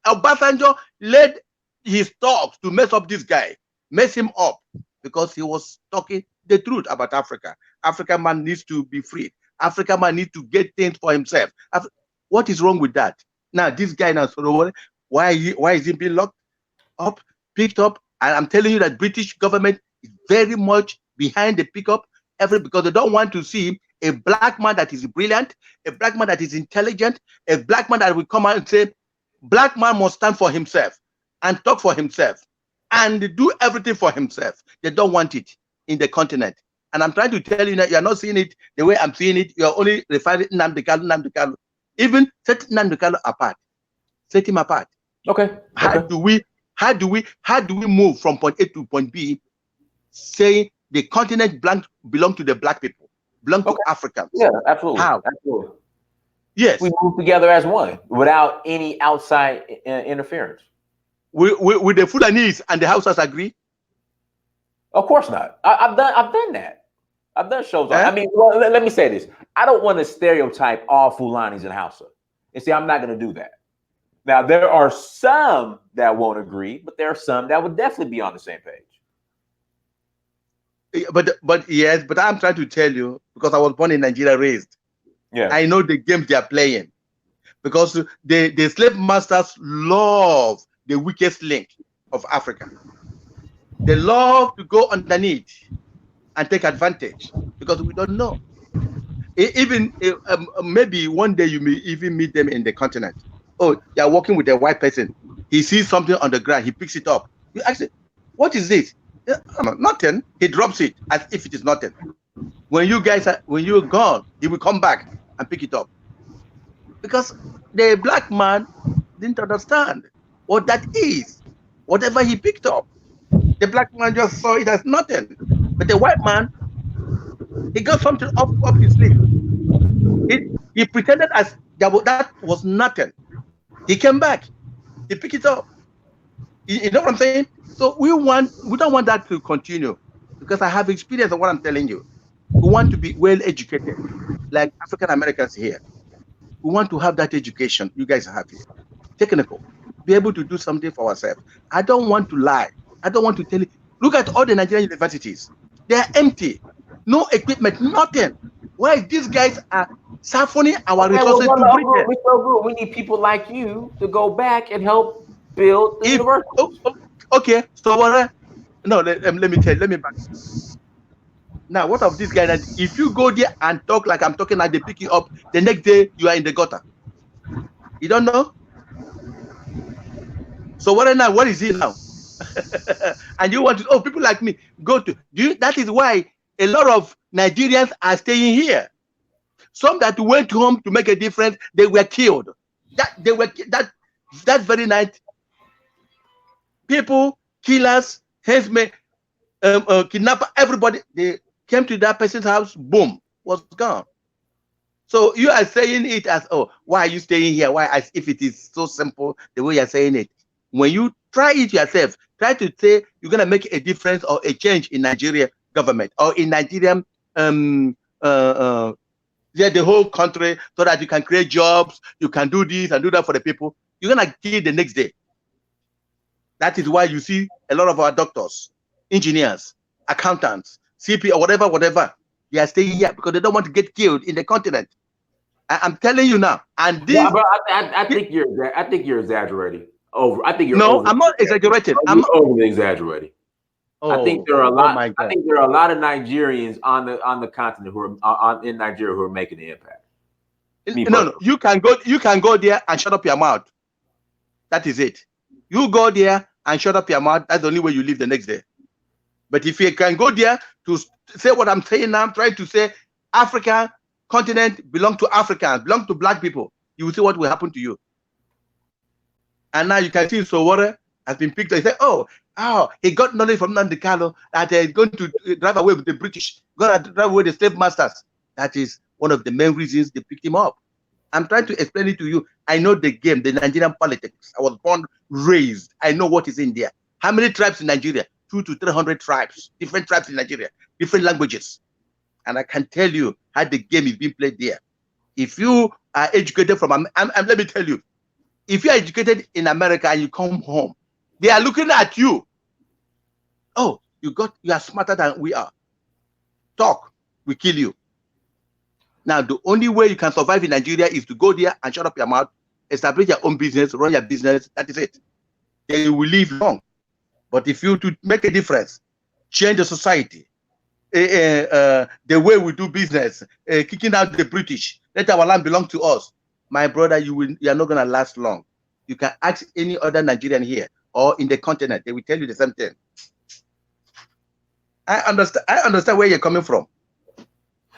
Obasanjo led his talks to mess up this guy, mess him up, because he was talking the truth about Africa. African man needs to be free. African man needs to get things for himself. What is wrong with that? Now, this guy now, why is he being locked up, picked up? And I'm telling you that British government is very much behind the pickup, because they don't want to see a black man that is brilliant, a black man that is intelligent, a black man that will come out and say, black man must stand for himself and talk for himself and do everything for himself. They don't want it in the continent. And I'm trying to tell you that you're not seeing it the way I'm seeing it. You're only referring to Nnamdi Kanu. Even set Nnamdi Kanu apart. Set him apart. Okay. How do we move from point A to point B, saying the continent belong to the black people, belong to Africans? Yeah, absolutely. How? Absolutely. Yes. We move together as one without any outside interference. Will the Fulanese and the Hausas agree? Of course not. I've done that. I've done shows. I mean, well, let me say this. I don't want to stereotype all Fulanis and Hausa. And see, I'm not going to do that. Now, there are some that won't agree, but there are some that would definitely be on the same page. But yes, but I'm trying to tell you, because I was born in Nigeria, raised. Yeah. I know the games they are playing, because the slave masters love the weakest link of Africa. They love to go underneath and take advantage, because we don't know. Even maybe one day you may even meet them in the continent. Oh, they are working with a white person. He sees something on the ground. He picks it up. You ask him, what is this? Nothing. He drops it as if it is nothing. When you're gone, he will come back and pick it up. Because the black man didn't understand what that is. Whatever he picked up, the black man just saw it as nothing. But the white man, he got something up his sleeve. He pretended as that was nothing. He came back. He picked it up. You know what I'm saying? So we don't want that to continue, because I have experience of what I'm telling you. We want to be well educated, like African Americans here. We want to have that education you guys have here. Technical. Be able to do something for ourselves. I don't want to lie. I don't want to tell you. Look at all the Nigerian universities. They are empty. No equipment, nothing. Why these guys are siphoning our resources to Britain? We're so good. We need people like you to go back and help build the university. Okay, so what? No, let me back. Now, what of this guy that if you go there and talk like I'm talking, like they pick you up, the next day you are in the gutter? You don't know? So what is he now? And you want to, people like me go to that is why a lot of Nigerians are staying here. Some that went home to make a difference, they were killed. That very night, people, killers, henchmen, kidnapper, everybody, they came to that person's house, boom, was gone. So you are saying it as, why are you staying here? Why, as if it is so simple the way you're saying it. When you try it yourself, try to say you're gonna make a difference or a change in Nigeria government or in Nigerian the whole country, so that you can create jobs, you can do this and do that for the people. You're gonna kill the next day. That is why you see a lot of our doctors, engineers, accountants, CP or whatever, they are staying here because they don't want to get killed in the continent. I'm telling you now. And this, I think you're exaggerating. I'm not exaggerating. I'm overly exaggerating. I think there are a lot. I think there are a lot of Nigerians on the continent who are in Nigeria who are making the impact. No, you can go there and shut up your mouth. That is it. You go there and shut up your mouth. That's the only way you live the next day. But if you can go there to say what I'm saying now, I'm trying to say Africa continent belong to Africans, belong to black people, you will see what will happen to you. And now you can see Sowore has been picked up. He said, he got knowledge from Nnamdi Kanu that he's going to drive away with the British, going to drive away the slave masters. That is one of the main reasons they picked him up. I'm trying to explain it to you. I know the game, the Nigerian politics. I was born, raised. I know what is in there. How many tribes in Nigeria? 200 to 300 tribes, different tribes in Nigeria, different languages. And I can tell you how the game is being played there. If you are educated from, let me tell you, if you are educated in America and you come home, they are looking at you. Oh, you are smarter than we are. Talk, we kill you. Now, the only way you can survive in Nigeria is to go there and shut up your mouth, establish your own business, run your business. That is it. Then you will live long. But if you to make a difference, change the society, the way we do business, kicking out the British, let our land belong to us, my brother, you are not going to last long. You can ask any other Nigerian here or in the continent, they will tell you the same thing. I understand where you're coming from.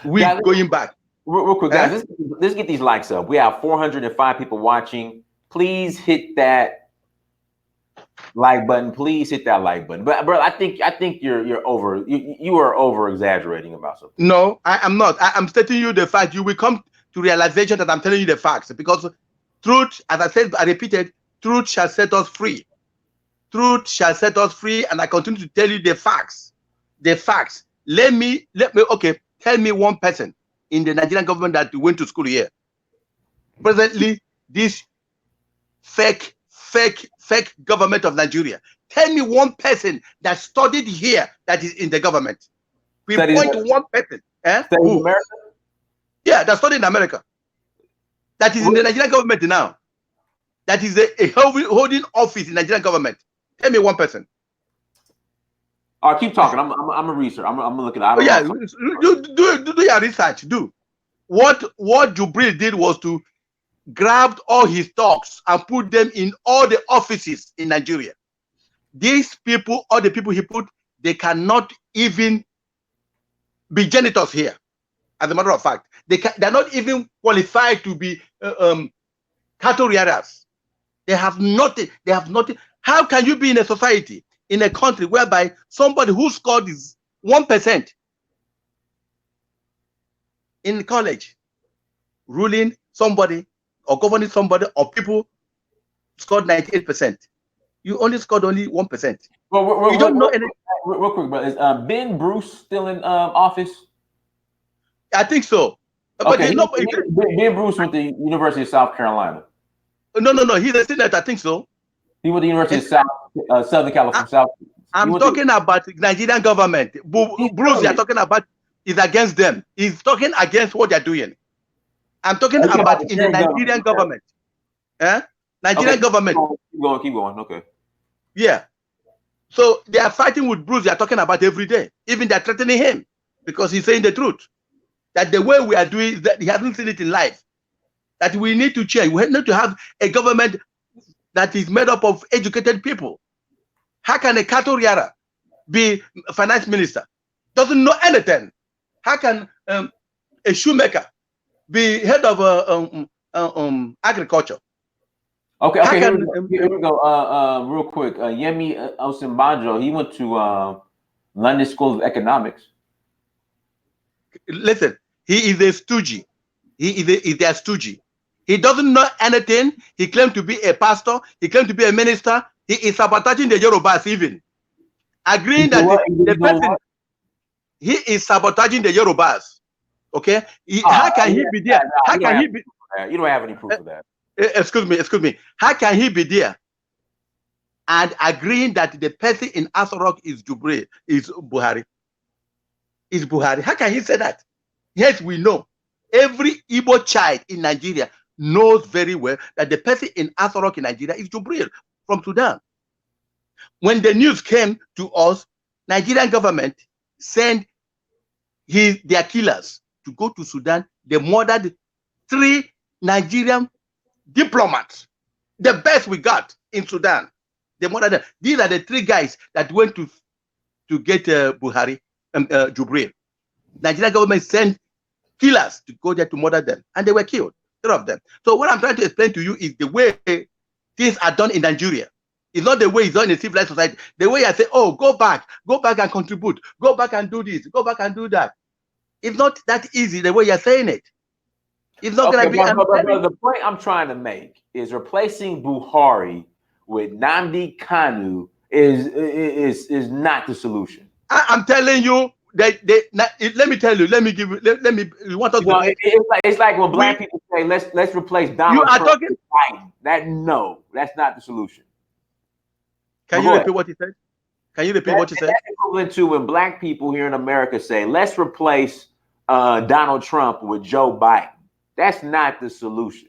We're going back. Real quick, guys, let's get these likes up. We have 405 people watching. Please hit that like button. Please hit that like button. But bro, I think you're over. You are over exaggerating about something. No, I am not. I'm stating you the fact. You will come to realization that I'm telling you the facts, because truth, as I said, I repeated, truth shall set us free. Truth shall set us free, and I continue to tell you the facts. The facts. Let me. Okay, tell me one person in the Nigerian government that went to school here. Presently, this fake government of Nigeria. Tell me one person that studied here that is in the government. We point to one person. Who? America? Yeah, that studied in America. That is in the Nigerian government now. That is a holding office in the Nigerian government. Tell me one person. All right, keep talking. I'm a researcher. I'm looking at. Do your research. Do what Jubril did was to grab all his talks and put them in all the offices in Nigeria. These people, all the people he put, they cannot even be janitors here. As a matter of fact, they're not even qualified to be cattle rearers. They have nothing. They have nothing. How can you be in a society, in a country whereby somebody who scored is 1% in college, ruling somebody or governing somebody or people scored 98%? You only scored only 1%. Well, you don't know anything. Real quick, but is Ben Bruce still in office? I think so. Okay, but Ben Bruce went to the University of South Carolina. No. He's a senator. I think so. He went to the University of Southern California. I'm talking about the Nigerian government. Bruce, you're talking about is against them. He's talking against what they're doing. I'm talking about in the Nigerian government. Nigerian government. Keep going. Okay. Yeah. So they are fighting with Bruce. They are talking about every day. Even they're threatening him because he's saying the truth. That the way we are doing that, he hasn't seen it in life. That we need to change. We need to have a government that is made up of educated people. How can a cattle rearer be finance minister? Doesn't know anything. How can a shoemaker be head of agriculture? Okay. Here we go. Real quick, Yemi Osinbajo, he went to London School of Economics. Listen, he is a stooge. He is a stooge. He doesn't know anything. He claimed to be a pastor. He claimed to be a minister. He is sabotaging the Yorubas even. Agreeing that the person, he is sabotaging the Yorubas. Okay? How can he be there? How can he be? You don't have any proof of that. Excuse me. How can he be there and agreeing that the person in Asorok is Jubril, is Buhari? Is Buhari? How can he say that? Yes, we know. Every Igbo child in Nigeria knows very well that the person in Asorok in Nigeria is Jubril from Sudan. When the news came to us, Nigerian government sent their killers to go to Sudan. They murdered 3 Nigerian diplomats, the best we got in Sudan. They murdered them. These are the 3 guys that went to get Buhari and Jubril. Nigerian government sent killers to go there to murder them, and they were killed, 3 of them. So what I'm trying to explain to you is the way things are done in Nigeria. It's not the way it's done in a civilized society. The way I say, oh, go back and contribute, go back and do this, go back and do that. It's not that easy the way you're saying it. It's not Okay, gonna be. but the point I'm trying to make is replacing Buhari with Nnamdi Kanu is not the solution. I'm telling you that let me tell you. Let me give you. Let me. You want us You know, to? it's like when black people say let's replace You Donald are Trump talking. with Biden. That's not the solution. Can you repeat what he said? Can you repeat what you said? That's equivalent to when black people here in America say let's replace Donald Trump with Joe Biden. That's not the solution.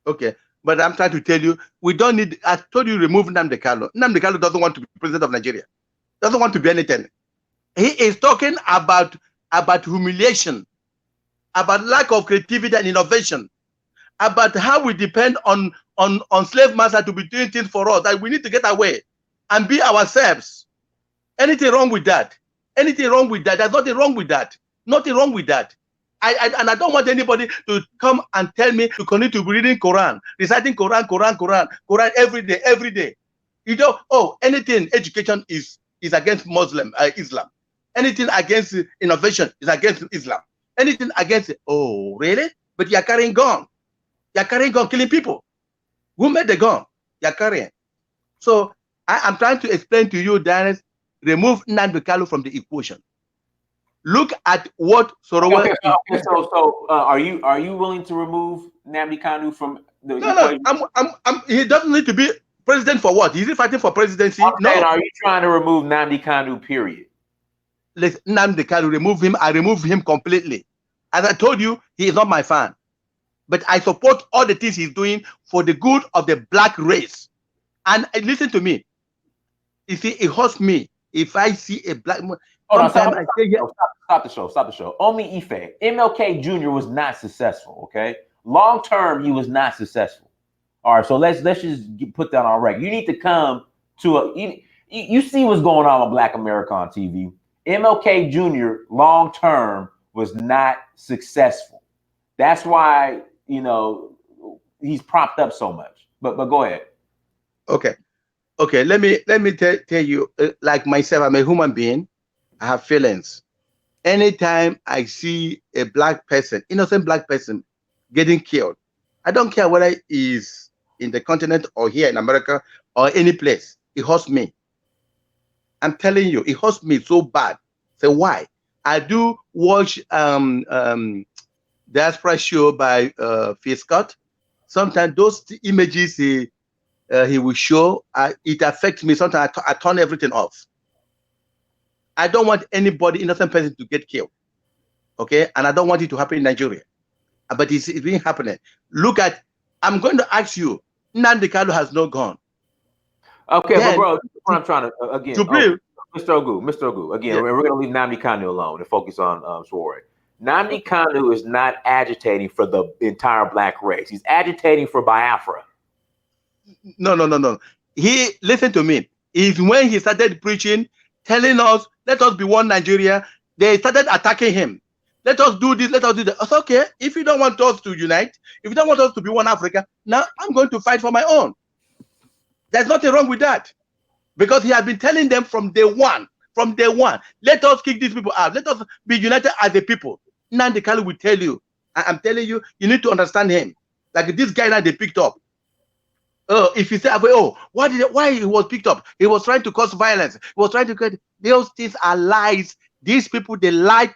Okay, but I'm trying to tell you, we don't need. I told you, remove Nnamdi Kanu. Nnamdi Kanu doesn't want to be president of Nigeria. Doesn't want to be anything. He is talking about humiliation, about lack of creativity and innovation, about how we depend on slave master to be doing things for us. That we need to get away and be ourselves. Anything wrong with that? Anything wrong with that? There's nothing wrong with that. Nothing wrong with that. And I don't want anybody to come and tell me to continue to be reading Quran, reciting Quran every day. You know, oh, anything education is against Islam. Anything against innovation is against Islam. Anything against it. Oh, really? But you're carrying gun. You're carrying gun, killing people. Who made the gun? You're carrying. So I am trying to explain to you, Dennis, remove Nnamdi Kanu from the equation. Look at what Sowore. Okay. So are you willing to remove Nnamdi Kanu from the equation? No. He doesn't need to be president for what? Is he fighting for presidency? No. Are you trying to remove Nnamdi Kanu? Period. Let Nnamdi Kanu remove him. I remove him completely. As I told you, he is not my fan, but I support all the things he's doing for the good of the black race. And listen to me. You see, it hurts me if I see a black man. Stop the show. Omi Ife, MLK Jr. was not successful. Okay, long term he was not successful. All right, so let's just put that on record. You need to come to you see what's going on with Black America on TV. MLK Jr. long term was not successful. That's why he's propped up so much. But go ahead. Okay. Let me tell you, like myself, I'm a human being. I have feelings. Anytime I see a black person, innocent black person, getting killed, I don't care whether he's in the continent or here in America or any place. It hurts me. I'm telling you, it hurts me so bad. So why? I do watch diaspora show by Phil Scott. Sometimes those images he will show, it affects me. Sometimes I turn everything off. I don't want anybody, innocent person, to get killed. Okay? And I don't want it to happen in Nigeria. But it's been happening. Look at, I'm going to ask you, Nnamdi Kanu has no gun. Okay, then, but bro, what I'm trying to, again, Mr. Ogu, again, yeah. We're going to leave Nnamdi Kanu alone and focus on Sowore. Nnamdi Kanu is not agitating for the entire black race. He's agitating for Biafra. No. Listen to me. It's when he started preaching, telling us, let us be one Nigeria, they started attacking him. Let us do this, let us do that. It's okay. If you don't want us to unite, if you don't want us to be one Africa, now I'm going to fight for my own. There's nothing wrong with that. Because he has been telling them from day one, let us kick these people out. Let us be united as a people. Nnamdi Kanu will tell you, I'm telling you, you need to understand him. Like this guy that they picked up. If you say, why he was picked up? He was trying to cause violence. He was trying to create, those things are lies. These people, they lie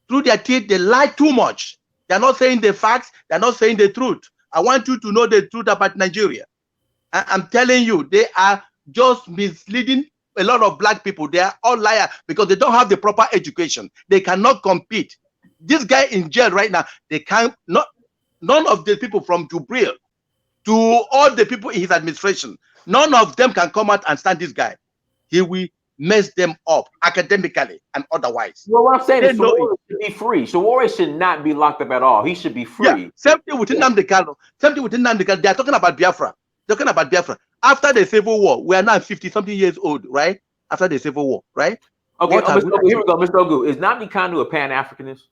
through their teeth. They lie too much. They're not saying the facts. They're not saying the truth. I want you to know the truth about Nigeria. I'm telling you, they are just misleading a lot of black people. They are all liars because they don't have the proper education. They cannot compete. This guy in jail right now, they can't, none of the people from Jubril to all the people in his administration, none of them can come out and stand this guy. He will mess them up academically and otherwise. Well, what I'm saying is Sowore should be free. Sowore should not be locked up at all. He should be free. Yeah. Same thing with Nnamdi Kanu. They are talking about Biafra. After the Civil War, we are now 50-something years old, right? After the Civil War, right? Okay, here we go, Mr. Ogu. Is Nnamdi Kanu a Pan-Africanist?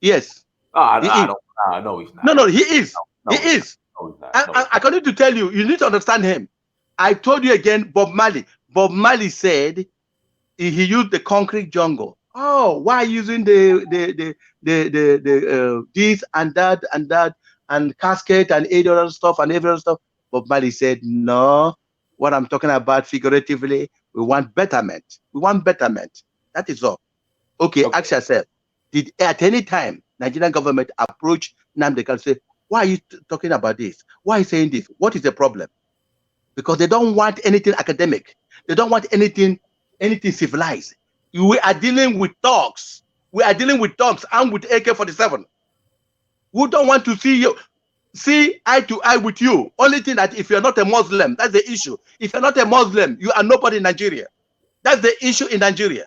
Yes. No, he's not. No, he is. He is. No, I continue to tell you, you need to understand him. I told you again, Bob Marley. Bob Marley said he used the concrete jungle Oh, why using the this and that and casket and other stuff and every other stuff? But Mali said, no, what I'm talking about figuratively, we want betterment. We want betterment. That is all. Okay, ask yourself, did at any time Nigerian government approach Nnamdi Kanu and say, why are you talking about this? Why are you saying this? What is the problem? Because they don't want anything academic. They don't want anything civilized. We are dealing with dogs. We are dealing with dogs and with AK-47. We don't want to see eye to eye with you. Only thing that if you're not a Muslim, that's the issue. If you're not a Muslim, you are nobody in Nigeria. That's the issue in Nigeria.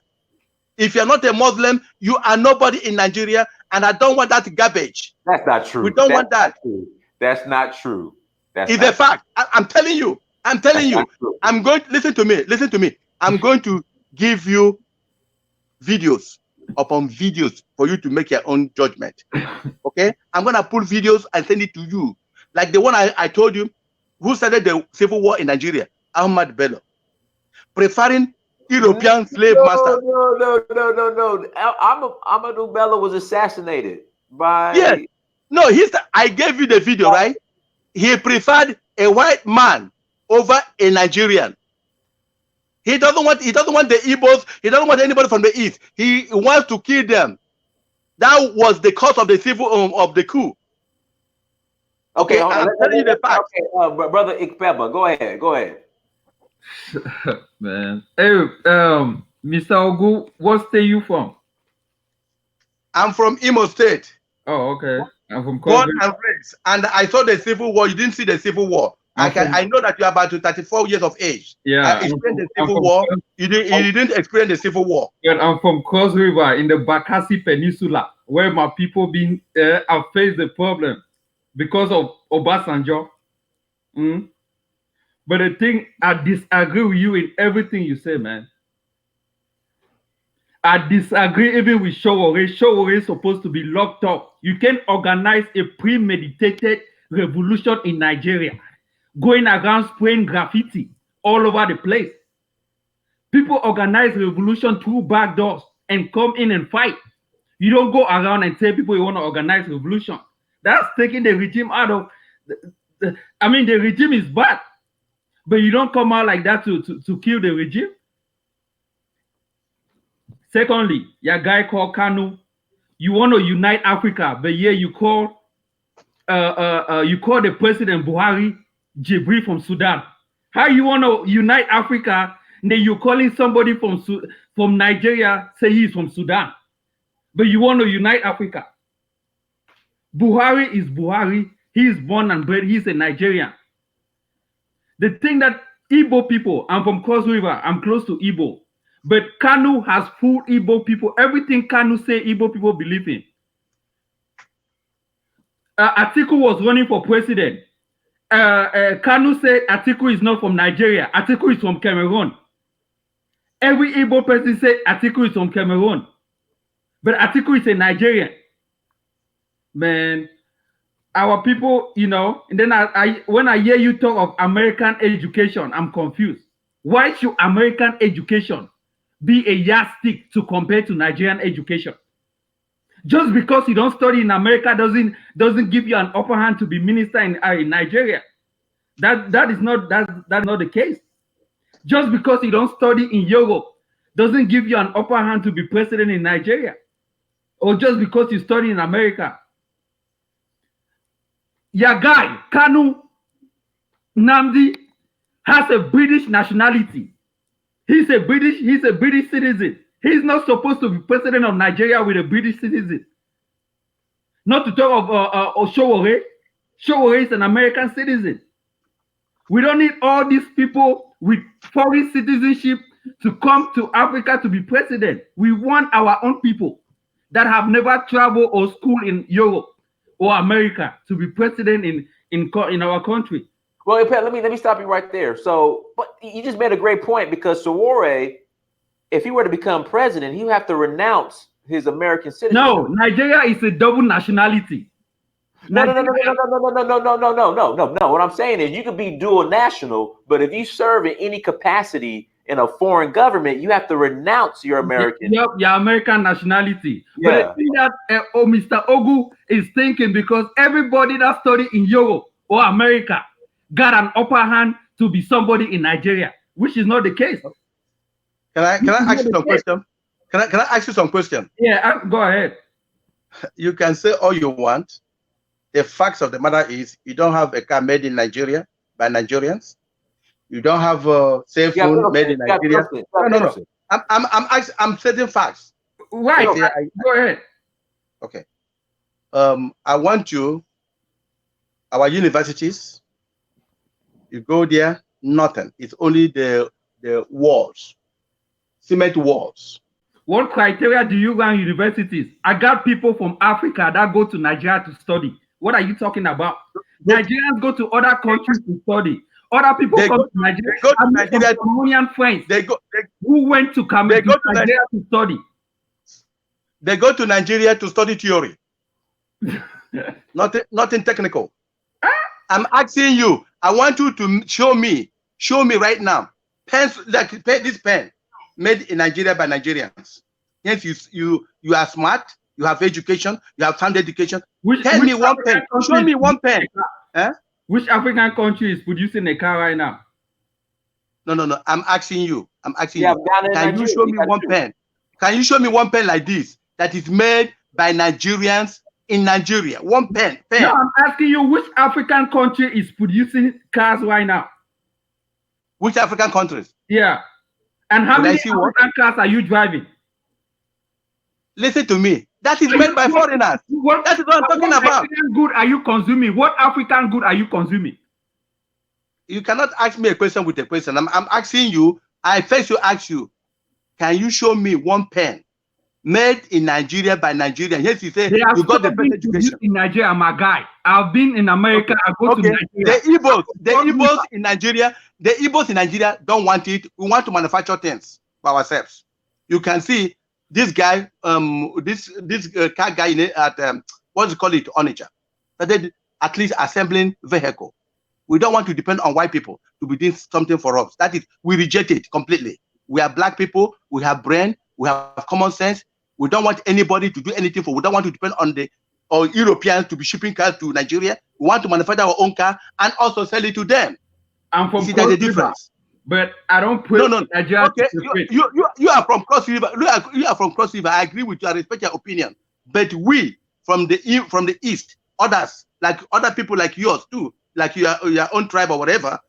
If you're not a Muslim, you are nobody in Nigeria, and I don't want that garbage. That's not true. We don't want that. That's not true. It's a fact. I'm telling you. I'm telling you. I'm going to listen to me. Listen to me. I'm going to give you videos upon videos for you to make your own judgment. Okay? I'm going to pull videos and send it to you. Like the one I told you, who started the civil war in Nigeria? Ahmad Bello. Preferring European slave master. No. Ahmadu Bello was assassinated by. Yes. No, I gave you the video, right? He preferred a white man over a Nigerian. He doesn't want the Igbos. He doesn't want anybody from the east. He wants to kill them. That was the cause of the of the coup. Okay, I'm telling you the fact. Okay, brother Ikpeba, go ahead. Man, hey, Mr. Ogu, what state you from? I'm from Imo State. Oh, okay. I'm from born and raised, and I saw the civil war. You didn't see the civil war. I know that you're about 34 years of age. Yeah, I experienced the civil war. You didn't experience the civil war. But I'm from Cross River in the Bakassi Peninsula, where my people have faced the problem because of Obasanjo. But the thing, I disagree with you in everything you say, man. I disagree even with Sowore. Sowore is supposed to be locked up. You can organize a premeditated revolution in Nigeria, going around spraying graffiti all over the place. People organize revolution through back doors and come in and fight. You don't go around and tell people you want to organize revolution. That's taking the regime out of. I mean, the regime is bad, but you don't come out like that to kill the regime. Secondly, your guy called Kanu, you want to unite Africa, but yeah, you call the president Buhari Jibril from Sudan. How you want to unite Africa, and then you're calling somebody from Nigeria, say he's from Sudan, but you want to unite Africa. Buhari is Buhari. He is born and bred. He's a Nigerian. The thing that Igbo people, I'm from Cross River, I'm close to Igbo. But Kanu has fooled Igbo people. Everything Kanu say, Igbo people believe in. Atiku was running for president. Kanu said Atiku is not from Nigeria. Atiku is from Cameroon. Every Igbo person say Atiku is from Cameroon. But Atiku is a Nigerian. Man, our people, you know, and then when I hear you talk of American education, I'm confused. Why should American education be a yardstick to compare to Nigerian education? Just because you don't study in America doesn't give you an upper hand to be minister in Nigeria. That's not the case. Just because you don't study in Europe doesn't give you an upper hand to be president in Nigeria. Or just because you study in America. Your guy, Kanu Nnamdi, has a British nationality. He's a British citizen. He's not supposed to be president of Nigeria with a British citizen. Not to talk of Sowore. Sowore is an American citizen. We don't need all these people with foreign citizenship to come to Africa to be president. We want our own people that have never traveled or schooled in Europe or America to be president in our country. Well, let me stop you right there. So, but you just made a great point, because Sowore, if he were to become president, he would have to renounce his American citizenship. No, Nigeria is a double nationality. No. What I'm saying is you could be dual national, but if you serve in any capacity in a foreign government, you have to renounce your American. Your American nationality. Yeah. But I think that Mr. Ogu is thinking because everybody that studied in Europe or America got an upper hand to be somebody in Nigeria, which is not the case. Can I ask you some question? Can I ask you some question? Yeah, go ahead. You can say all you want. The facts of the matter is you don't have a car made in Nigeria by Nigerians. You don't have a cell phone made in Nigeria. No. I'm stating facts. Right. Okay, go ahead. Okay. I want you, our universities, you go there, nothing. It's only the walls, cement walls. What criteria do you run universities? I got people from Africa that go to Nigeria to study. What are you talking about? Nigerians go to other countries to study. Other people come to Nigeria. They go to Nigeria. Cameroonian friends who went to Nigeria to study. They go to Nigeria to study theory. Nothing technical. I'm asking you. I want you to show me right now. Pens like this pen made in Nigeria by Nigerians. Yes, you are smart. You have education. You have sound education. Tell me one pen. Show me one pen. Huh? Which African country is producing a car right now? No. I'm asking you. Can you show me one pen? Can you show me one pen like this that is made by Nigerians in Nigeria? One pen. No, I'm asking you which African country is producing cars right now? Which African countries? Yeah. And how many African cars are you driving? Listen to me. That is made by foreigners. That is what I'm talking about. What African good are you consuming? What African good are you consuming? You cannot ask me a question with a question. I'm asking you. I first ask you, can you show me one pen made in Nigeria by Nigerians? Yes, you say you got the best education. In Nigeria, my guy. I've been in America. I go to Nigeria. The Igbos in Nigeria don't want it. We want to manufacture things for ourselves. You can see this guy, this car guy at what's it called it, Onitsha, that they at least assembling vehicle. We don't want to depend on white people to be doing something for us. That is, we reject it completely. We are black people. We have brain. We have common sense. We don't want anybody to do anything for. We don't want to depend on Europeans to be shipping cars to Nigeria. We want to manufacture our own car and also sell it to them. I'm from See, there's a difference. But I don't put Nigeria. Okay, you are from Cross River. You are from Cross River. I agree with you. I respect your opinion. But we from the east, others like other people like yours too, like your own tribe or whatever,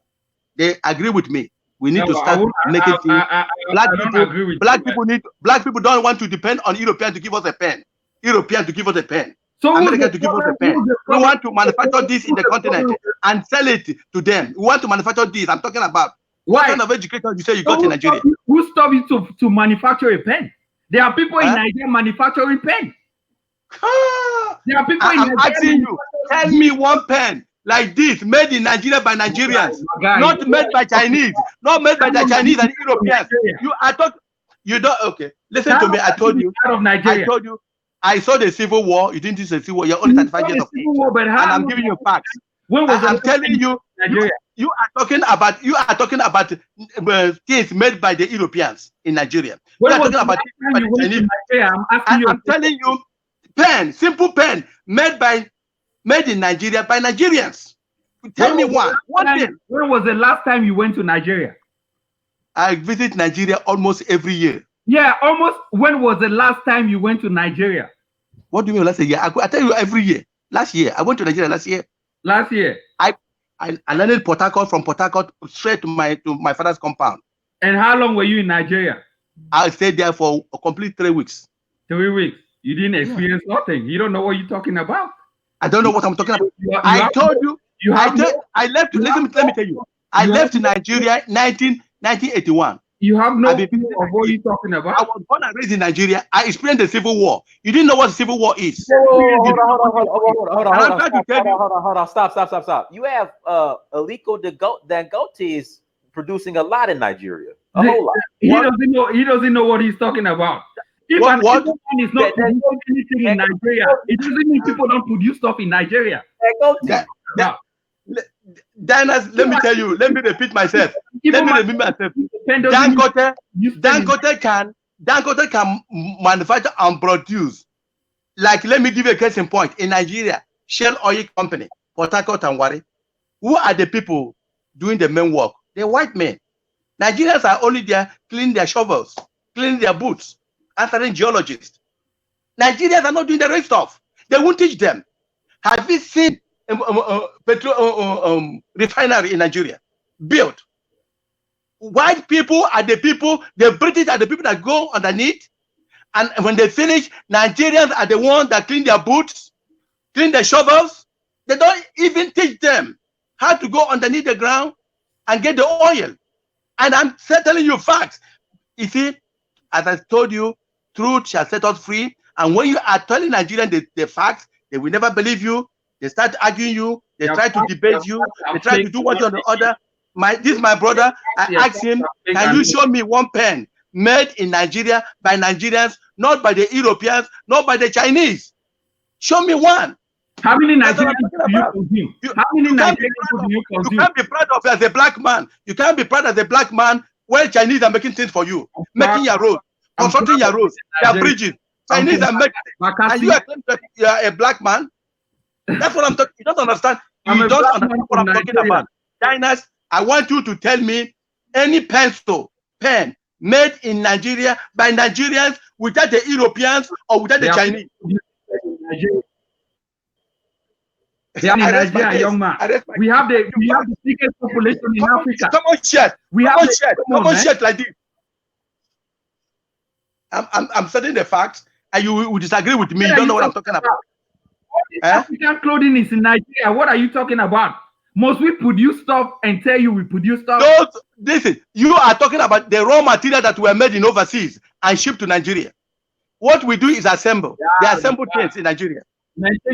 they agree with me. We need to start making things. Black people don't want to depend on Europeans to give us a pen. Europeans to give us a pen. So America to give us a pen. We want to manufacture this in the continent and sell it to them. We want to manufacture this. I'm talking about. What kind of education you say you got in Nigeria? Who stopped you to manufacture a pen? There are people in Nigeria manufacturing pen. There are people in Nigeria. I'm asking you, tell me one pen like this, made in Nigeria by Nigerians, not made by Chinese, not made by the Chinese and Europeans. You don't. Okay, listen to me. I told you. I saw the Civil War. You didn't see the Civil War. You're only 35 years of age, and I'm giving you facts. I'm telling you. You are talking about things made by the Europeans in Nigeria. You are talking about things by the Chinese. I'm telling you, pen, simple pen, made in Nigeria by Nigerians. Tell me one thing. When was the last time you went to Nigeria? I visit Nigeria almost every year. Yeah, almost. When was the last time you went to Nigeria? What do you mean last year? I tell you every year. Last year, I went to Nigeria last year. Last year. I landed Port Harcourt, from Port Harcourt straight to my father's compound. And how long were you in Nigeria? I stayed there for a complete 3 weeks. 3 weeks. You didn't experience nothing. You don't know what you're talking about. I don't know what I'm talking about. I told you. I left. Let me tell you. I left Nigeria 1981. You have no idea of what you're talking about. I was born and raised in Nigeria. I experienced the Civil War. You didn't know what the Civil War is. Hold on. Stop. You have Aliko Dangote is producing a lot in Nigeria. A whole lot. He doesn't know what he's talking about. If an Igbo man is not producing anything in Nigeria, it doesn't mean people don't produce stuff in Nigeria. Diners, let me tell you, let me repeat myself. Dangote can manufacture and produce. Like, let me give you a case in point. In Nigeria, Shell Oil Company, Port Harcourt and Warri, who are the people doing the main work? They're white men. Nigerians are only there cleaning their shovels, cleaning their boots, answering geologists. Nigerians are not doing the rest stuff. They won't teach them. Have you seen petrol refinery in Nigeria built? White people are the people, the British are the people that go underneath, and when they finish, Nigerians are the ones that clean their boots, clean their shovels. They don't even teach them how to go underneath the ground and get the oil. And I'm telling you facts. You see, as I told you, truth shall set us free. And when you are telling Nigerians the facts, they will never believe you. They start arguing you. They try to debate you. They try to do one or the other. This is my brother. I asked him, can you show me one pen made in Nigeria by Nigerians, not by the Europeans, not by the Chinese? Show me one. How many Nigerians do you consume? How many Nigerians do you consume? You can't be proud of it as a black man. You can't be proud as a black man where Chinese are making things for you, making your roads, constructing your roads, their bridges. Chinese are making. And you are a black man. That's what I'm talking. You don't understand. You don't understand what I'm talking about. Diners, I want you to tell me any pen made in Nigeria by Nigerians without the Europeans or without the Chinese. They are in Nigeria, young man. We have the biggest population in Africa. Come on, chat. Come on, chat like this. I'm stating the facts, and you will disagree with me. You don't know what I'm talking about. African clothing is in Nigeria. What are you talking about? Must we produce stuff and tell you we produce stuff? Listen, you are talking about the raw material that were made in overseas and shipped to Nigeria. What we do is assemble. They assemble things in Nigeria.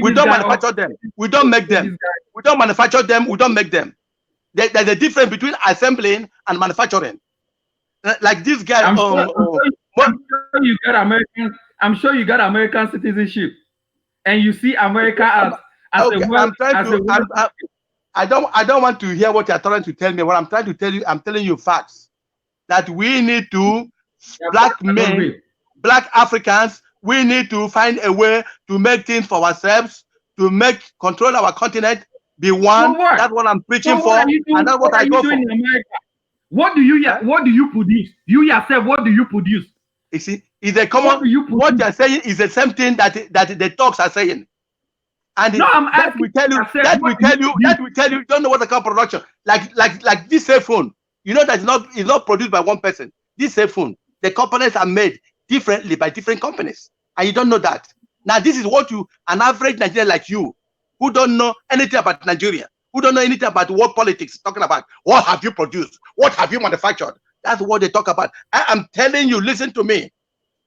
We don't manufacture them. We don't make them. We don't manufacture them. We don't make them. There's a difference between assembling and manufacturing. Like this guy. I'm sure you got American. I'm sure you got American citizenship, and you see America as okay, I don't want to hear what you're trying to tell me. What I'm trying to tell you, I'm telling you facts. That we need to, black men, black Africans, we need to find a way to make things for ourselves, to control our continent, be one. That's what I'm preaching for, and that's what I go for. What do you produce? You yourself, what do you produce? You see, is a common. What you're saying is the same thing that the talks are saying. And no, that will tell you. You don't know what the kind of production. Like this cell phone. You know that it's not produced by one person. This cell phone, the components are made differently by different companies, and you don't know that. Now, this is what an average Nigerian like you, who don't know anything about Nigeria, who don't know anything about world politics, talking about what have you produced, what have you manufactured. That's what they talk about. I am telling you, listen to me.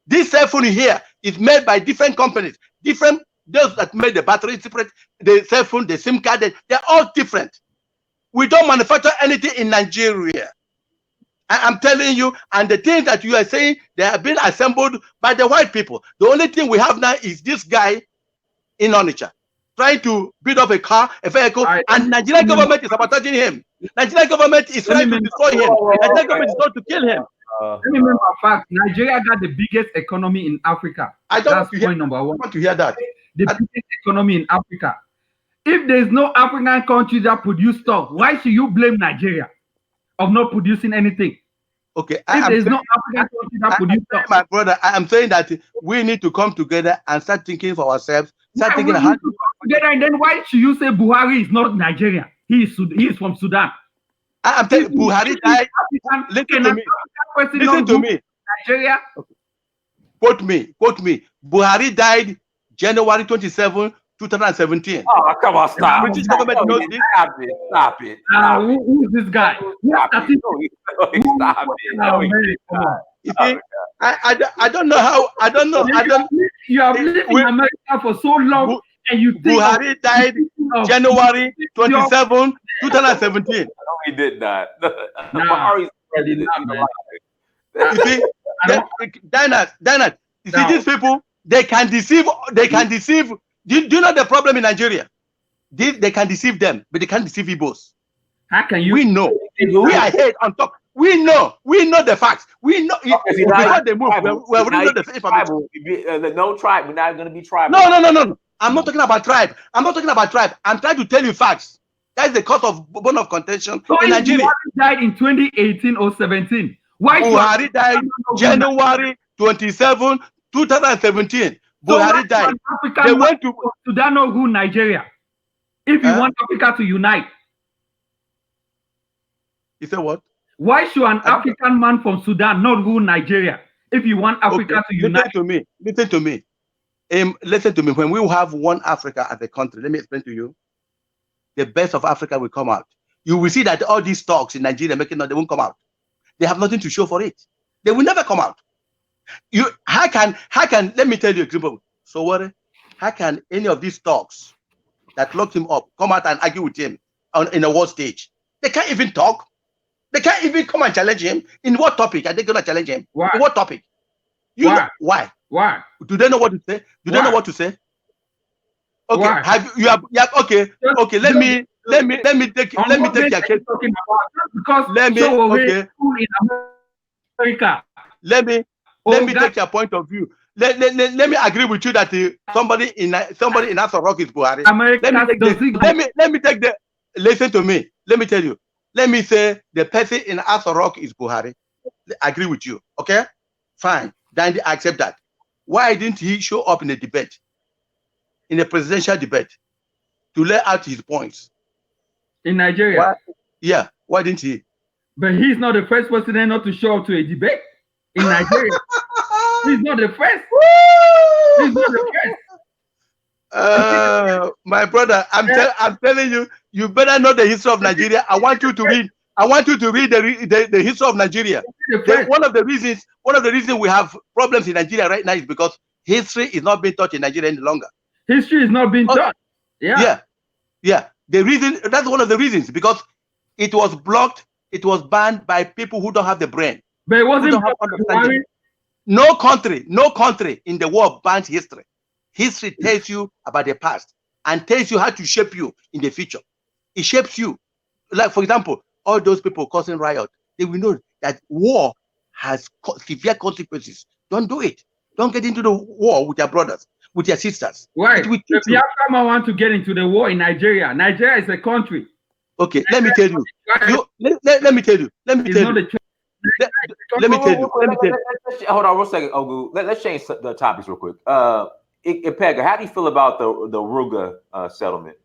This cell phone here is made by different companies, those that made the battery separate, the cell phone, the SIM card, they're all different. We don't manufacture anything in Nigeria. I'm telling you, and the things that you are saying, they have been assembled by the white people. The only thing we have now is this guy in Onitsha trying to build up a vehicle, and Nigerian government is sabotaging him. Nigerian government is trying to destroy him. Nigerian government is trying to kill him. Let me remember a fact. Nigeria got the biggest economy in Africa. That's point number one. I want to hear that. The biggest economy in Africa. If there's no African country that produce stuff, why should you blame Nigeria of not producing anything? Okay. If there's no African country that produce stuff. My brother, I'm saying that we need to come together and start thinking for ourselves. Start thinking how to come together. And then why should you say Buhari is not Nigerian? He is from Sudan. I'm telling you, Buhari died. Listen to me. Listen to me. Nigeria. Okay. Quote me. Buhari died January 27, 2017. Oh, come on, stop. British government knows this. Stop it. Who is this guy? Stop it. You see, I don't know how. I don't know. You have lived in America for so long, and you think Buhari died January 27, 2017. No, he did not. You see, Dinah, you see, these people, they can deceive. Do you know the problem in Nigeria? They can deceive them, but they can't deceive Igbos. How can you? We know. We are here on top. We know the facts. We know before they move. We already know the information. No tribe. We're not going to be tribal. No. I'm not talking about tribe. I'm trying to tell you facts. That's the cause of bone of contention in Nigeria. Buhari died in 2018 or 17. Why Buhari died January 27, 2017. Buhari died. They went to Sudan or rule Nigeria. If you want Africa to unite. You said what? Why should an African man from Sudan not rule Nigeria if you want Africa to unite? Listen to me. Listen to me. When we have one Africa as a country, let me explain to you. The best of Africa will come out. You will see that all these talks in Nigeria they won't come out. They have nothing to show for it. They will never come out. How can let me tell you example. So what? How can any of these talks that locked him up come out and argue with him in a world stage? They can't even talk. They can't even come and challenge him. In what topic are they going to challenge him? Why? In what topic? Why? Why? Do they know what to say? Do they know what to say? Okay. Why? Okay. Okay. Let me take your case. Because let me okay. In America. Let me take your point of view. Let me agree with you that somebody in Aso Rock is Buhari. Let me take the listen to me. Let me tell you. Let me say the person in Aso Rock is Buhari. I agree with you. Okay? Fine. Then I accept that. Why didn't he show up in a debate? In a presidential debate to lay out his points? In Nigeria? Why? Why didn't he? But he's not the first president not to show up to a debate in Nigeria. He's not the first. He's not the first. My brother, I'm telling you, you better know the history of Nigeria. I want you to read the history of Nigeria. One of the reasons we have problems in Nigeria right now is because history is not being taught in Nigeria any longer. History is not being taught. Yeah. The reason, that's one of the reasons, because it was blocked, it was banned by people who don't have the brain. But it wasn't understanding. No country in the world bans history. History tells you about the past and tells you how to shape you in the future. It shapes you. Like, for example, all those people causing riot, they will know that war has severe consequences. Don't do it. Don't get into the war with your brothers, with your sisters. Why? The Biafra want to get into the war in Nigeria. Nigeria is a country. Okay, let me tell you. Let me tell you. Hold on 1 second, Ogu. Let's change the topics real quick. Ipega, how do you feel about the Ruga settlement?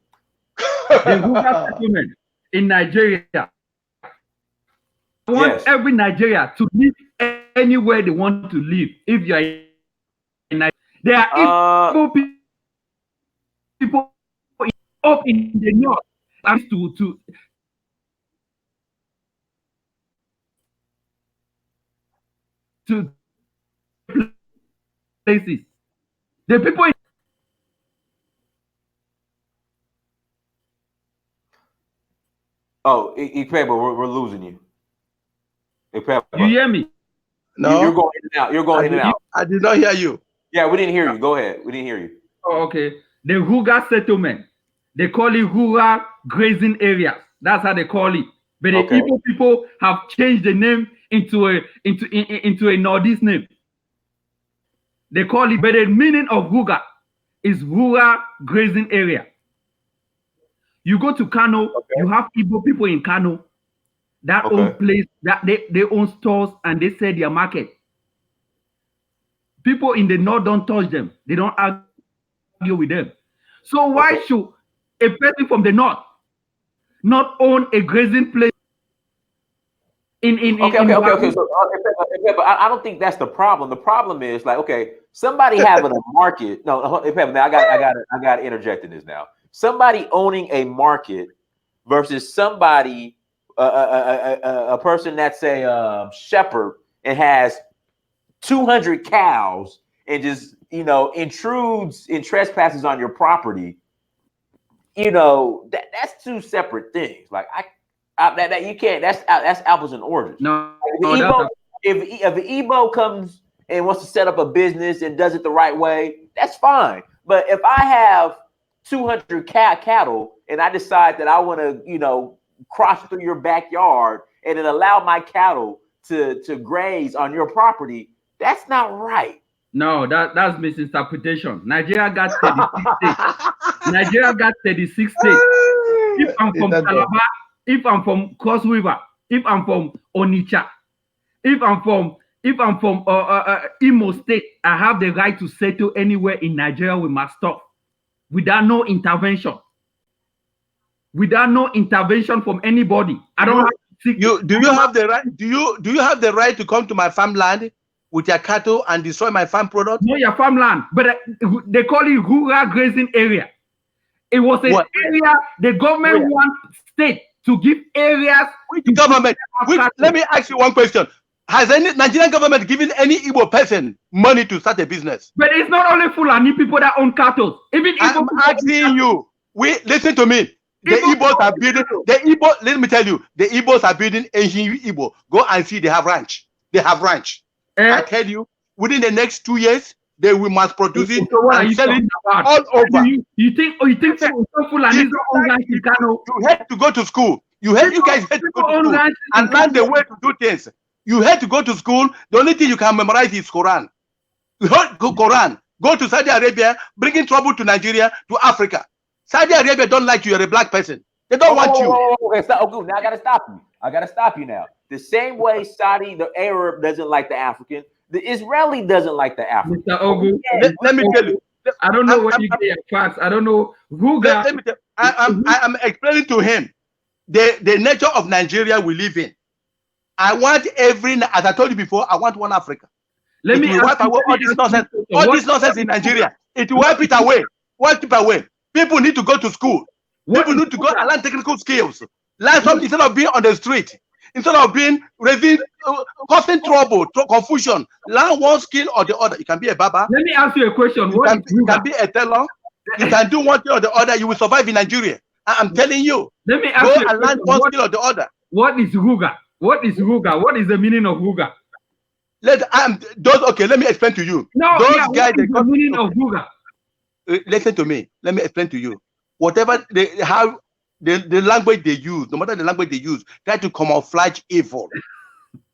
The Ruga settlement in Nigeria. I want every Nigeria to live anywhere they want to live. If you are in Nigeria, there are people up in the north to places. The people. Oh, Ikpeba, we're losing you. Ikpeba. You hear me? No. You're going in and out. You're going in and out. I did not hear you. Yeah, we didn't hear you. Go ahead. We didn't hear you. Oh, okay. The Ruga settlement. They call it rural grazing areas. That's how they call it. But the Igbo people have changed the name into a Northeast name. They call it, but the meaning of Ruga is rural grazing area. You go to Kano, you have Igbo people in Kano that own place, that they own stores and they sell their market. People in the north don't touch them. They don't argue with them. So why should a person from the north not own a grazing place? Okay. So, I don't think that's the problem. The problem is like, somebody having a market. No, I got to interject in this now. Somebody owning a market versus somebody, a person that's a shepherd and has 200 cows and just intrudes and trespasses on your property. That's two separate things. Like that you can't. That's apples and oranges. No, if the Igbo comes and wants to set up a business and does it the right way, that's fine. But if I have 200 cattle and I decide that I want to, cross through your backyard and then allow my cattle to graze on your property, that's not right. No, that's misinterpretation. Nigeria got 36 states. Nigeria got 36 states. If I'm from Calabar, if I'm from Cross River, if I'm from Onitsha, if I'm from Imo State, I have the right to settle anywhere in Nigeria with my stuff without no intervention. Without no intervention from anybody. I don't have to seek. Do you have the right? Do you have the right to come to my farmland with your cattle and destroy my farm product? No, your farmland, but they call it rural grazing area. It was an area the government wants state to give areas. Which government? Let me ask you one question. Has any Nigerian government given any Igbo person money to start a business? But it's not only Fulani people that own cattle. Even I'm asking you. Listen to me. The Igbos are building. The Igbo. Let me tell you. The Igbos are building ancient Igbo. Go and see. They have ranch. They have ranch. I tell you, within the next 2 years, they will mass produce it and sell it all over. You think Fulani own ranch in Kano? You have to go to school. You guys had to go to school and learn the way to do things. You had to go to school. The only thing you can memorize is Quran. You heard Quran. Go to Saudi Arabia, bringing trouble to Nigeria, to Africa. Saudi Arabia don't like you. You're a black person. They don't want you. Okay, now I gotta stop you. I gotta stop you now. The same way Saudi, the Arab, doesn't like the African, the Israeli doesn't like the African. Mr. Ogu, let me tell you. I don't know what you get your facts. I don't know. Ruga. Let me tell you. I'm explaining to him the nature of Nigeria we live in. I want as I told you before, I want one Africa. Let me wipe away all this nonsense. All this nonsense in Nigeria. It will wipe it away. Wipe it away. People need to go to school. People need to go and learn technical skills. Learn something instead of being on the street. Instead of being causing trouble, confusion. Learn one skill or the other. You can be a barber. Let me ask you a question. You can be a tailor. You can do one thing or the other. You will survive in Nigeria. I'm telling you. Let me ask you and learn one skill or the other. What is Ruga? What is Ruga? What is the meaning of Ruga? Okay, let me explain to you. No, those guys, what is the meaning of Ruga? Listen to me. Let me explain to you. Whatever the language they use, no matter the language they use, try to camouflage evil.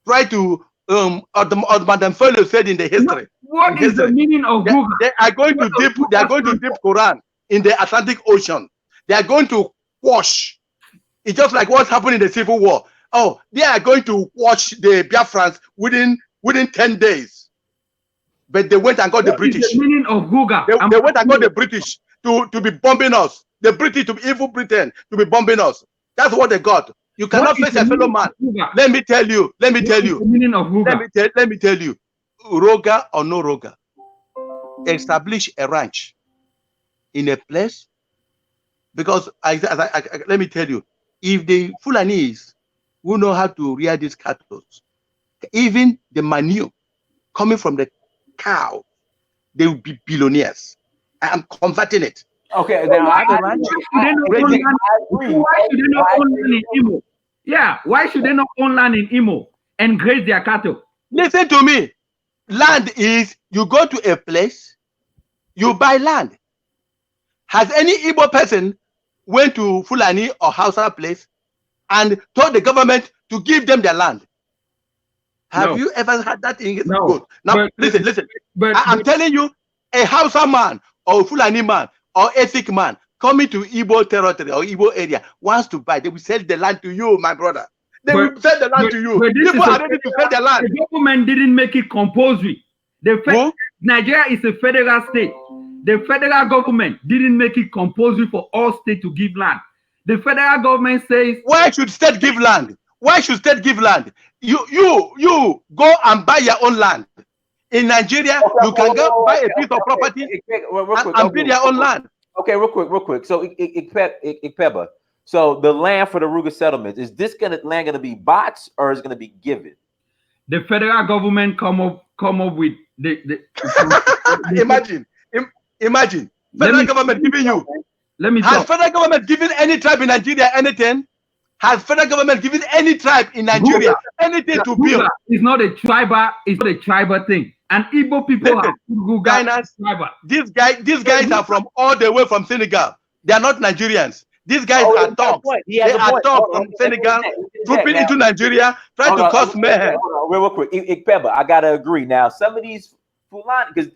Try to Madam Fellow said in the history. What is the meaning of Ruga? They are going to dip Quran in the Atlantic Ocean. They are going to wash. It's just like what's happened in the Civil War. Oh, they are going to wash the Biafrans within 10 days. But they went and got the British. The meaning of Ruga. They went and got the British to be bombing us. The British, to be evil Britain, to be bombing us. That's what they got. You cannot face a fellow man. Let me tell you. Let me tell you. The meaning of Ruga. Let me tell you. Ruga or no Ruga, establish a ranch in a place. Because let me tell you, if the Fulanese who know how to rear these cattle, even the manure coming from the cow, they will be billionaires. I am converting it. Okay, now why should they not own land in Imo? Yeah, why should they not own land in Imo and graze their cattle? Listen to me. Land is you go to a place, you buy land. Has any Igbo person went to Fulani or Hausa place and told the government to give them their land? Have you ever had that thing? No. Good. Now, listen. I'm telling you, a Hausa man or Fulani man or ethnic man coming to Igbo territory or Igbo area wants to buy, they will sell the land to you, my brother. They will sell the land to you. People are ready to sell the land. The government didn't make it compulsory. Nigeria is a federal state. The federal government didn't make it compulsory for all states to give land. The federal government says, why should state give land? Why should state give land? You go and buy your own land. In Nigeria, you can go buy a piece of property and build your own land. Okay, real quick. So, Ikpeba, so the land for the Ruga settlements, is this land going to be bots or is it going to be given? The federal government come up with the Imagine. Federal government giving you. Has federal government given any tribe in Nigeria anything? Has federal government given any tribe in Nigeria anything to build? It's not a tribal thing. And Igbo people are Ruga. These guys are from all the way from Senegal. They are not Nigerians. These guys are dogs. They are dogs from Senegal, trooping into Nigeria, trying to cause mayhem. Real quick, Ikpeba, I gotta agree. Now, some of these fulani, because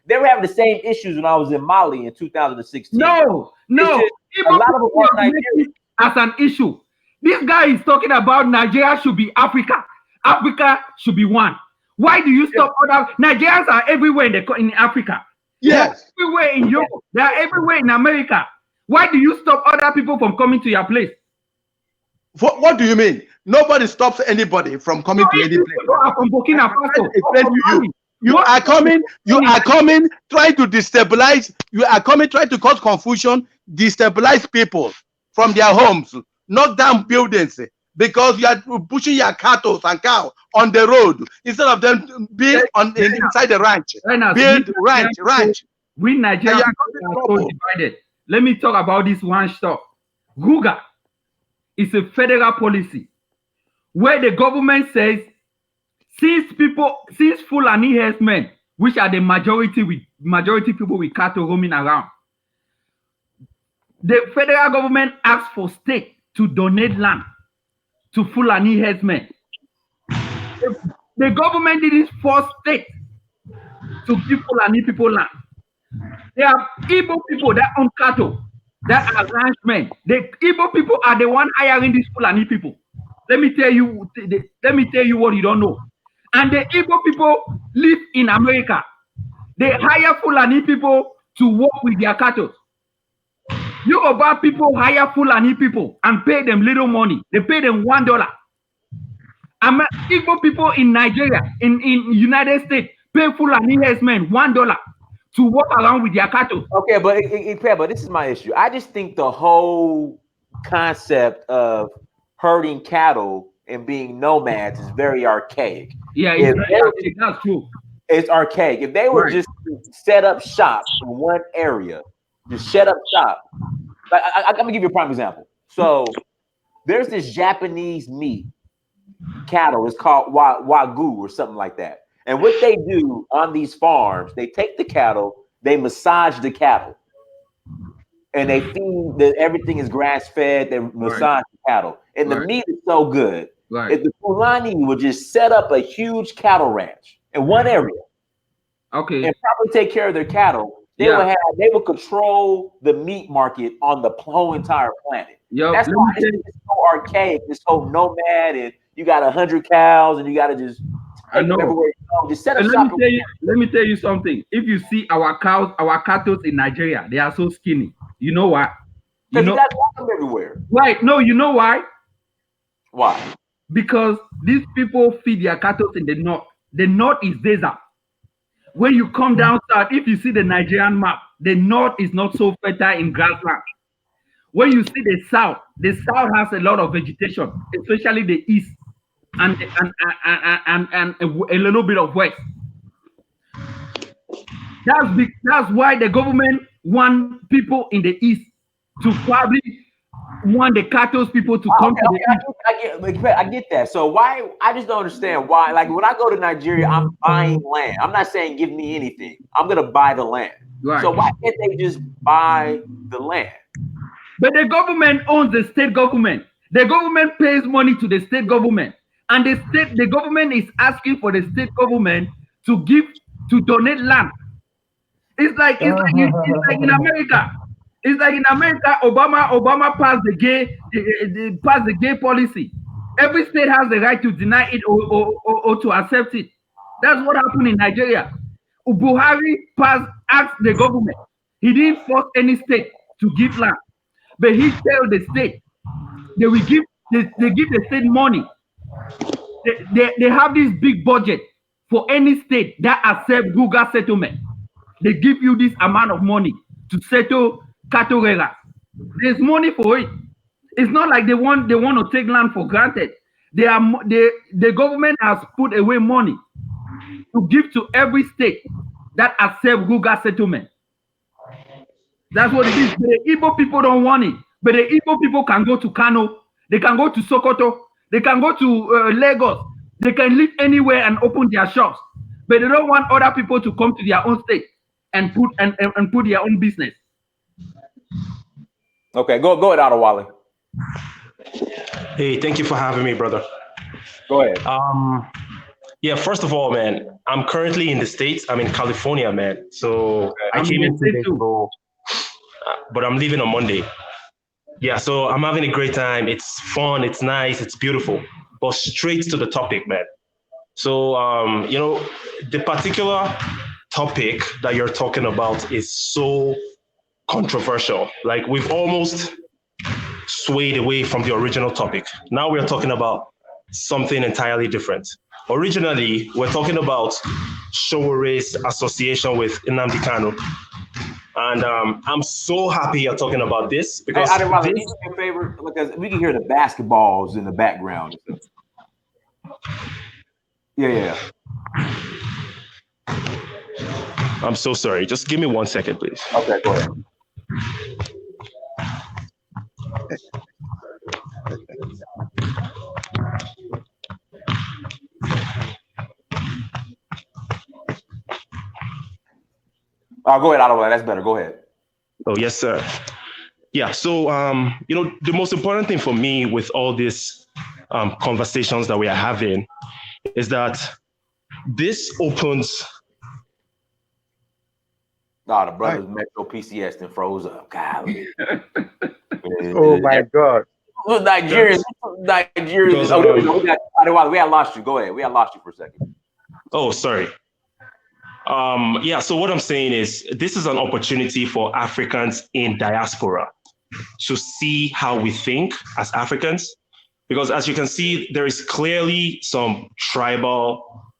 they were having the same issues when I was in Mali in 2016. No. A lot of them are Nigerian. As an issue. This guy is talking about Nigeria should be Africa. Africa should be one. Why do you stop other Nigerians are everywhere in Africa? Yes. They're everywhere in Europe. They are everywhere in America. Why do you stop other people from coming to your place? What do you mean? Nobody stops anybody from coming to any place. People are from Burkina Faso. You are coming, trying to destabilize, you are coming, trying to cause confusion, destabilize people from their homes, knock down buildings, because you are pushing your cattle and cow on the road instead of them being inside the ranch. Build ranch. We Nigerians are so divided. Let me talk about this one stuff. Ruga is a federal policy where the government says since Fulani herdsmen, which are the majority people with cattle roaming around, the federal government asks for state to donate land to Fulani herdsmen. The government didn't force state to give Fulani people land. There are Igbo people that own cattle, that are ranchmen. The Igbo people are the one hiring these Fulani people. Let me tell you what you don't know. And the Igbo people live in America. They hire Fulani people to work with their cattle. Yoruba people hire Fulani people and pay them little money. They pay them $1. Igbo people in Nigeria, in United States, pay Fulani herdsmen $1 to walk around with their cattle. Okay, but this is my issue. I just think the whole concept of herding cattle and being nomads is very archaic. Yeah, that's true. It's archaic. If they were just set up shop in one area, just set up shop. Like, I'm gonna give you a prime example. So there's this Japanese meat cattle. It's called wagyu or something like that. And what they do on these farms, they take the cattle, they massage the cattle, and they feed everything is grass fed. They massage the cattle, and the meat is so good. If the Fulani would just set up a huge cattle ranch in one area, and probably take care of their cattle, they would control the meat market on the whole entire planet. That's why it's so archaic. This whole nomad, and you got 100 cows, and you got to just I know. Just set up let me tell you something. If you see our cattle in Nigeria, they are so skinny. You know why? Because you guys want them everywhere. Right? No, you know why? Why? Because these people feed their cattle in the north. The north is desert. When you come down south, if you see the Nigerian map, the north is not so fertile in grassland. When you see the south has a lot of vegetation, especially the east and a little bit of west. That's why the government want people in the east to probably want the cattle people to come to the east. I get that. So why? I just don't understand why. Like when I go to Nigeria, I'm buying land. I'm not saying give me anything. I'm gonna buy the land. Right. So why can't they just buy the land? But the government owns the state government. The government pays money to the state government, and the government is asking for the state government to donate land. It's like in America. It's like in America, Obama passed the gay policy. Every state has the right to deny it or to accept it. That's what happened in Nigeria. Buhari asked the government. He didn't force any state to give land, but he told the state they will give the state money. They have this big budget for any state that accepts Ruga settlement. They give you this amount of money to settle cattle raiders. There's money for it. It's not like they want to take land for granted. The government has put away money to give to every state that accept Ruga settlement. That's what it is. The Igbo people don't want it, but the Igbo people can go to Kano, they can go to Sokoto, they can go to Lagos, they can live anywhere and open their shops, but they don't want other people to come to their own state and put their own business. Okay, go ahead, Adewale. Hey, thank you for having me, brother. Go ahead. Yeah, first of all, man, I'm currently in the States. I'm in California, man. So I came in 2 days ago, but I'm leaving on Monday. Yeah, so I'm having a great time. It's fun, it's nice, it's beautiful. But straight to the topic, man. So, the particular topic that you're talking about is so controversial. Like, we've almost swayed away from the original topic. Now we're talking about something entirely different. Originally, we're talking about Sowore's association with Nnamdi Kanu. And I'm so happy you're talking about this because hey, Adewale, do me a favor, because we can hear the basketballs in the background. Yeah. I'm so sorry. Just give me 1 second, please. Okay, go ahead. Go ahead, Adewale. That's better. Go ahead. Oh, yes, sir. Yeah. So, the most important thing for me with all these conversations that we are having is that this opens. The brothers Metro PCS then froze up. Golly. Oh my God. Nigerians. Because, Oh, there we go. Adewale, we had lost you. Go ahead. We had lost you for a second. Oh, sorry. So what I'm saying is this is an opportunity for Africans in diaspora to see how we think as Africans, because as you can see, there is clearly some tribal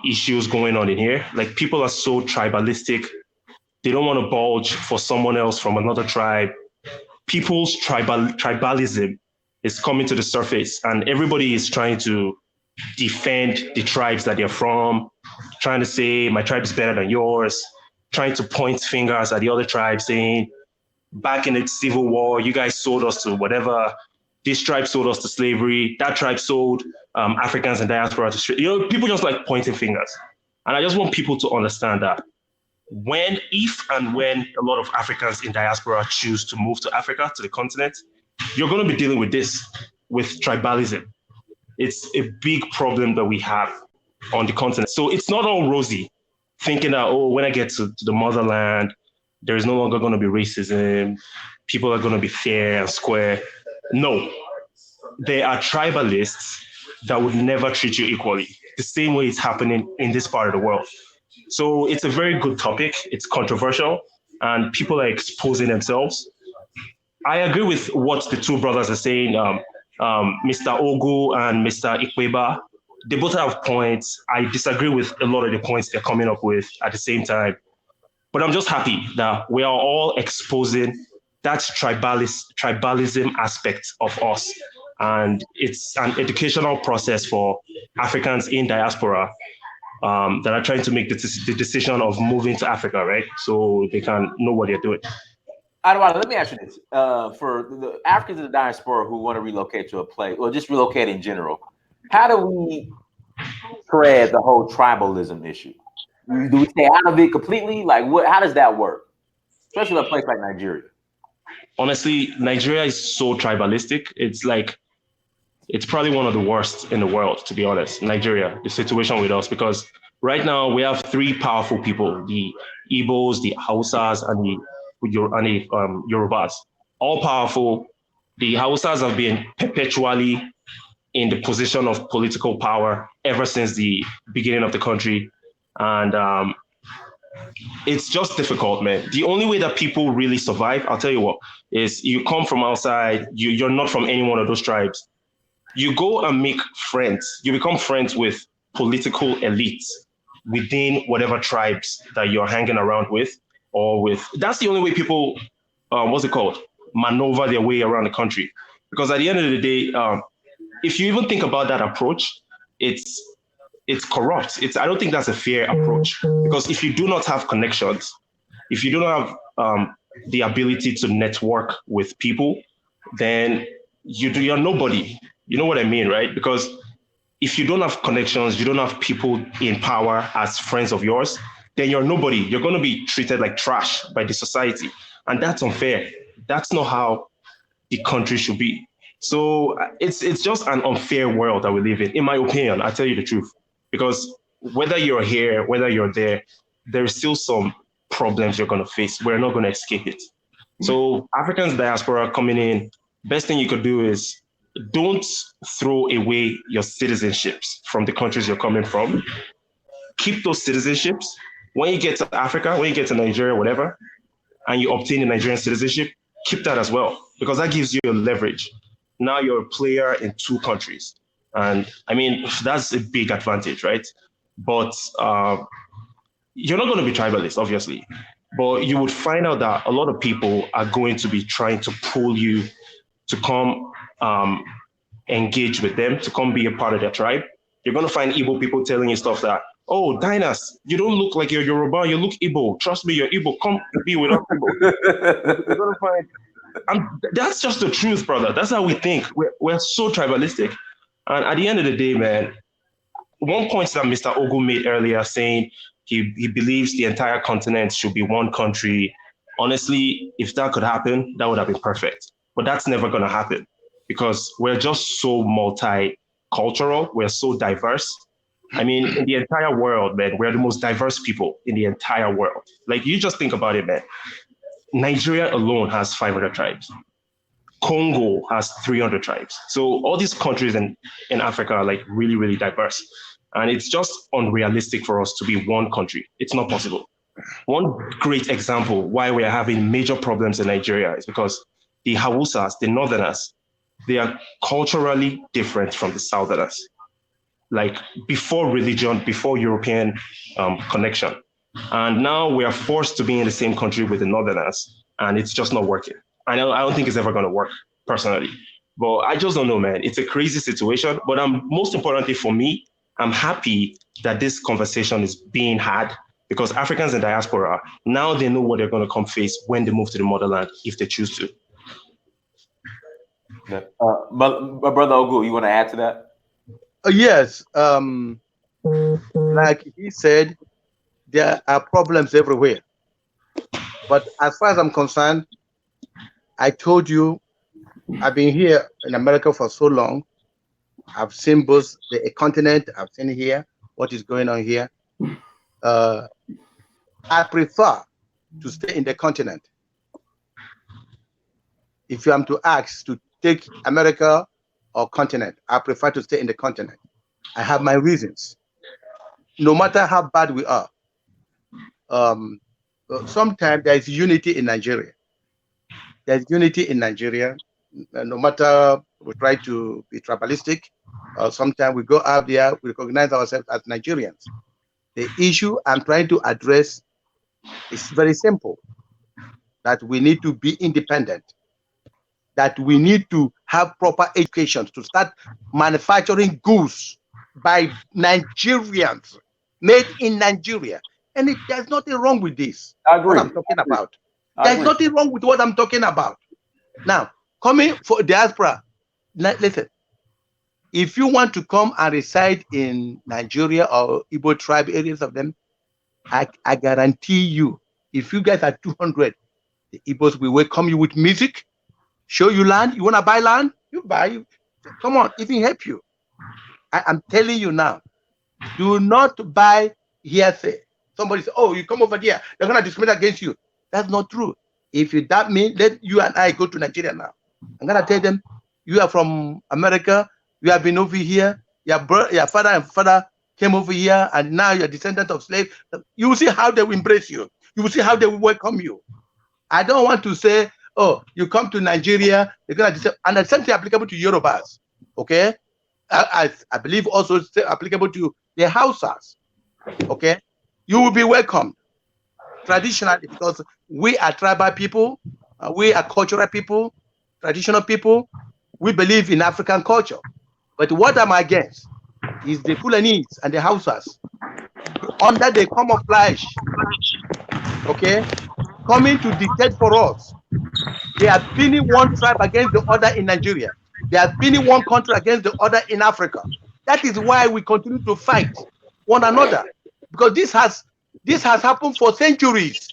issues going on in here. Like, people are so tribalistic. They don't want to bulge for someone else from another tribe. People's tribalism is coming to the surface, and everybody is trying to defend the tribes that they're from, trying to say my tribe is better than yours, trying to point fingers at the other tribe, saying back in the Civil War, you guys sold us to whatever. This tribe sold us to slavery. That tribe sold Africans in diaspora to people just like pointing fingers. And I just want people to understand that if and when a lot of Africans in diaspora choose to move to Africa, to the continent, you're going to be dealing with this, with tribalism. It's a big problem that we have on the continent. So it's not all rosy, thinking that, when I get to the motherland, there is no longer going to be racism. People are going to be fair and square. No, there are tribalists that would never treat you equally, the same way it's happening in this part of the world. So it's a very good topic. It's controversial, and people are exposing themselves. I agree with what the two brothers are saying, Mr. Ogu and Mr. Ikweba. They both have points. I disagree with a lot of the points they're coming up with at the same time. But I'm just happy that we are all exposing that tribalism aspect of us. And it's an educational process for Africans in diaspora that are trying to make the decision of moving to Africa, right? So they can know what they're doing. Adewale, let me ask you this. For the Africans in the diaspora who want to relocate to a place, or just relocate in general, how do we tread the whole tribalism issue? Do we stay out of it completely? Like, how does that work? Especially in a place like Nigeria. Honestly, Nigeria is so tribalistic. It's probably one of the worst in the world, to be honest. Nigeria, the situation with us, because right now we have three powerful people: the Igbos, the Hausas, and the Yorubas. All powerful. The Hausas have been perpetually in the position of political power ever since the beginning of the country. And it's just difficult, man. The only way that people really survive, I'll tell you what, is you come from outside, you're not from any one of those tribes. You go and make friends. You become friends with political elites within whatever tribes that you're hanging around with, that's the only way people, maneuver their way around the country. Because at the end of the day, if you even think about that approach, it's corrupt. I don't think that's a fair approach, because if you do not have connections, if you do not have the ability to network with people, then you're nobody. You know what I mean, right? Because if you don't have connections, you don't have people in power as friends of yours, then you're nobody. You're going to be treated like trash by the society. And that's unfair. That's not how the country should be. So it's just an unfair world that we live in my opinion. I tell you the truth, because whether you're here, whether you're there, there's still some problems you're going to face. We're not going to escape it. So Africans diaspora coming in, best thing you could do is don't throw away your citizenships from the countries you're coming from. Keep those citizenships. When you get to Africa, when you get to Nigeria, whatever, and you obtain a Nigerian citizenship, keep that as well, because that gives you a leverage. Now you're a player in two countries. And I mean, that's a big advantage, right? But you're not going to be tribalist, obviously. But you would find out that a lot of people are going to be trying to pull you to come engage with them, to come be a part of their tribe. You're going to find Igbo people telling you stuff that, oh, Dinas, you don't look like you're Yoruba, you look Igbo. Trust me, you're Igbo. Come be with us, Igbo. You're going to find, that's just the truth, brother. That's how we think. We're so tribalistic. And at the end of the day, man, one point that Mr. Ogu made earlier, saying he believes the entire continent should be one country. Honestly, if that could happen, that would have been perfect. But that's never going to happen, because we're just so multicultural. We're so diverse. I mean, in the entire world, man, we're the most diverse people in the entire world. Like, you just think about it, man. Nigeria alone has 500 tribes. Congo has 300 tribes. So all these countries in Africa are like really, really diverse. And it's just unrealistic for us to be one country. It's not possible. One great example why we are having major problems in Nigeria is because the Hausas, the Northerners, they are culturally different from the Southerners. Like before religion, before European connection. And now we are forced to be in the same country with the Northerners, and it's just not working. I don't think it's ever going to work, personally. But I just don't know, man. It's a crazy situation. But most importantly for me, I'm happy that this conversation is being had, because Africans in diaspora, now they know what they're going to come face when they move to the motherland, if they choose to. Yeah. Brother Ogu, you want to add to that? Yes. Like he said, there are problems everywhere. But as far as I'm concerned, I told you, I've been here in America for so long. I've seen both the continent, I've seen here, what is going on here. I prefer to stay in the continent. If I'm to ask to take America or continent, I prefer to stay in the continent. I have my reasons. No matter how bad we are, sometimes there is unity in Nigeria. There's unity in Nigeria. No matter we try to be tribalistic, sometimes we go out there, we recognize ourselves as Nigerians. The issue I'm trying to address is very simple, that we need to be independent, that we need to have proper education to start manufacturing goods by Nigerians, made in Nigeria. And there's nothing wrong with this. I agree. What I'm talking about. There's nothing wrong with what I'm talking about. Now, coming for diaspora, listen, if you want to come and reside in Nigeria or Igbo tribe areas of them, I guarantee you, if you guys are 200, the Igbos will welcome you with music, show you land. You want to buy land? You buy. Come on, it will help you. I'm telling you now, do not buy hearsay. Somebody say, oh, you come over here, they're going to discriminate against you. That's not true. If you that mean, let you and I go to Nigeria now. I'm going to tell them, you are from America, you have been over here, your father and father came over here, and now you're a descendant of slaves. You will see how they will embrace you. You will see how they will welcome you. I don't want to say, oh, you come to Nigeria, they're going to, and the same thing applicable to Yorubas, okay? I believe also it's applicable to the Hausas, okay? You will be welcomed traditionally, because we are tribal people, we are cultural people, traditional people. We believe in African culture. But what I'm against is the Fulanis and the Hausas under the camouflage, okay, coming to dictate for us. They are pinning one tribe against the other in Nigeria. They are pinning one country against the other in Africa. That is why we continue to fight one another, because this has happened for centuries.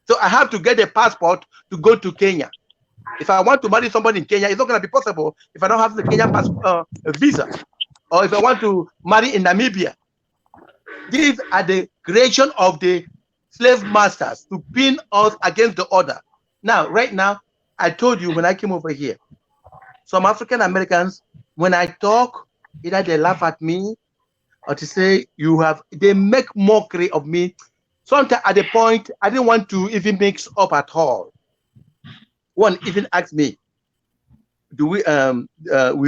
So I have to get a passport to go to Kenya. If I want to marry somebody in Kenya, it's not going to be possible if I don't have the Kenyan visa. Or if I want to marry in Namibia. These are the creation of the slave masters to pin us against the other. Now, right now, I told you when I came over here, some African Americans, when I talk, either they laugh at me or to say they make mockery of me. Sometimes at the point, I didn't want to even mix up at all. One even asked me, do we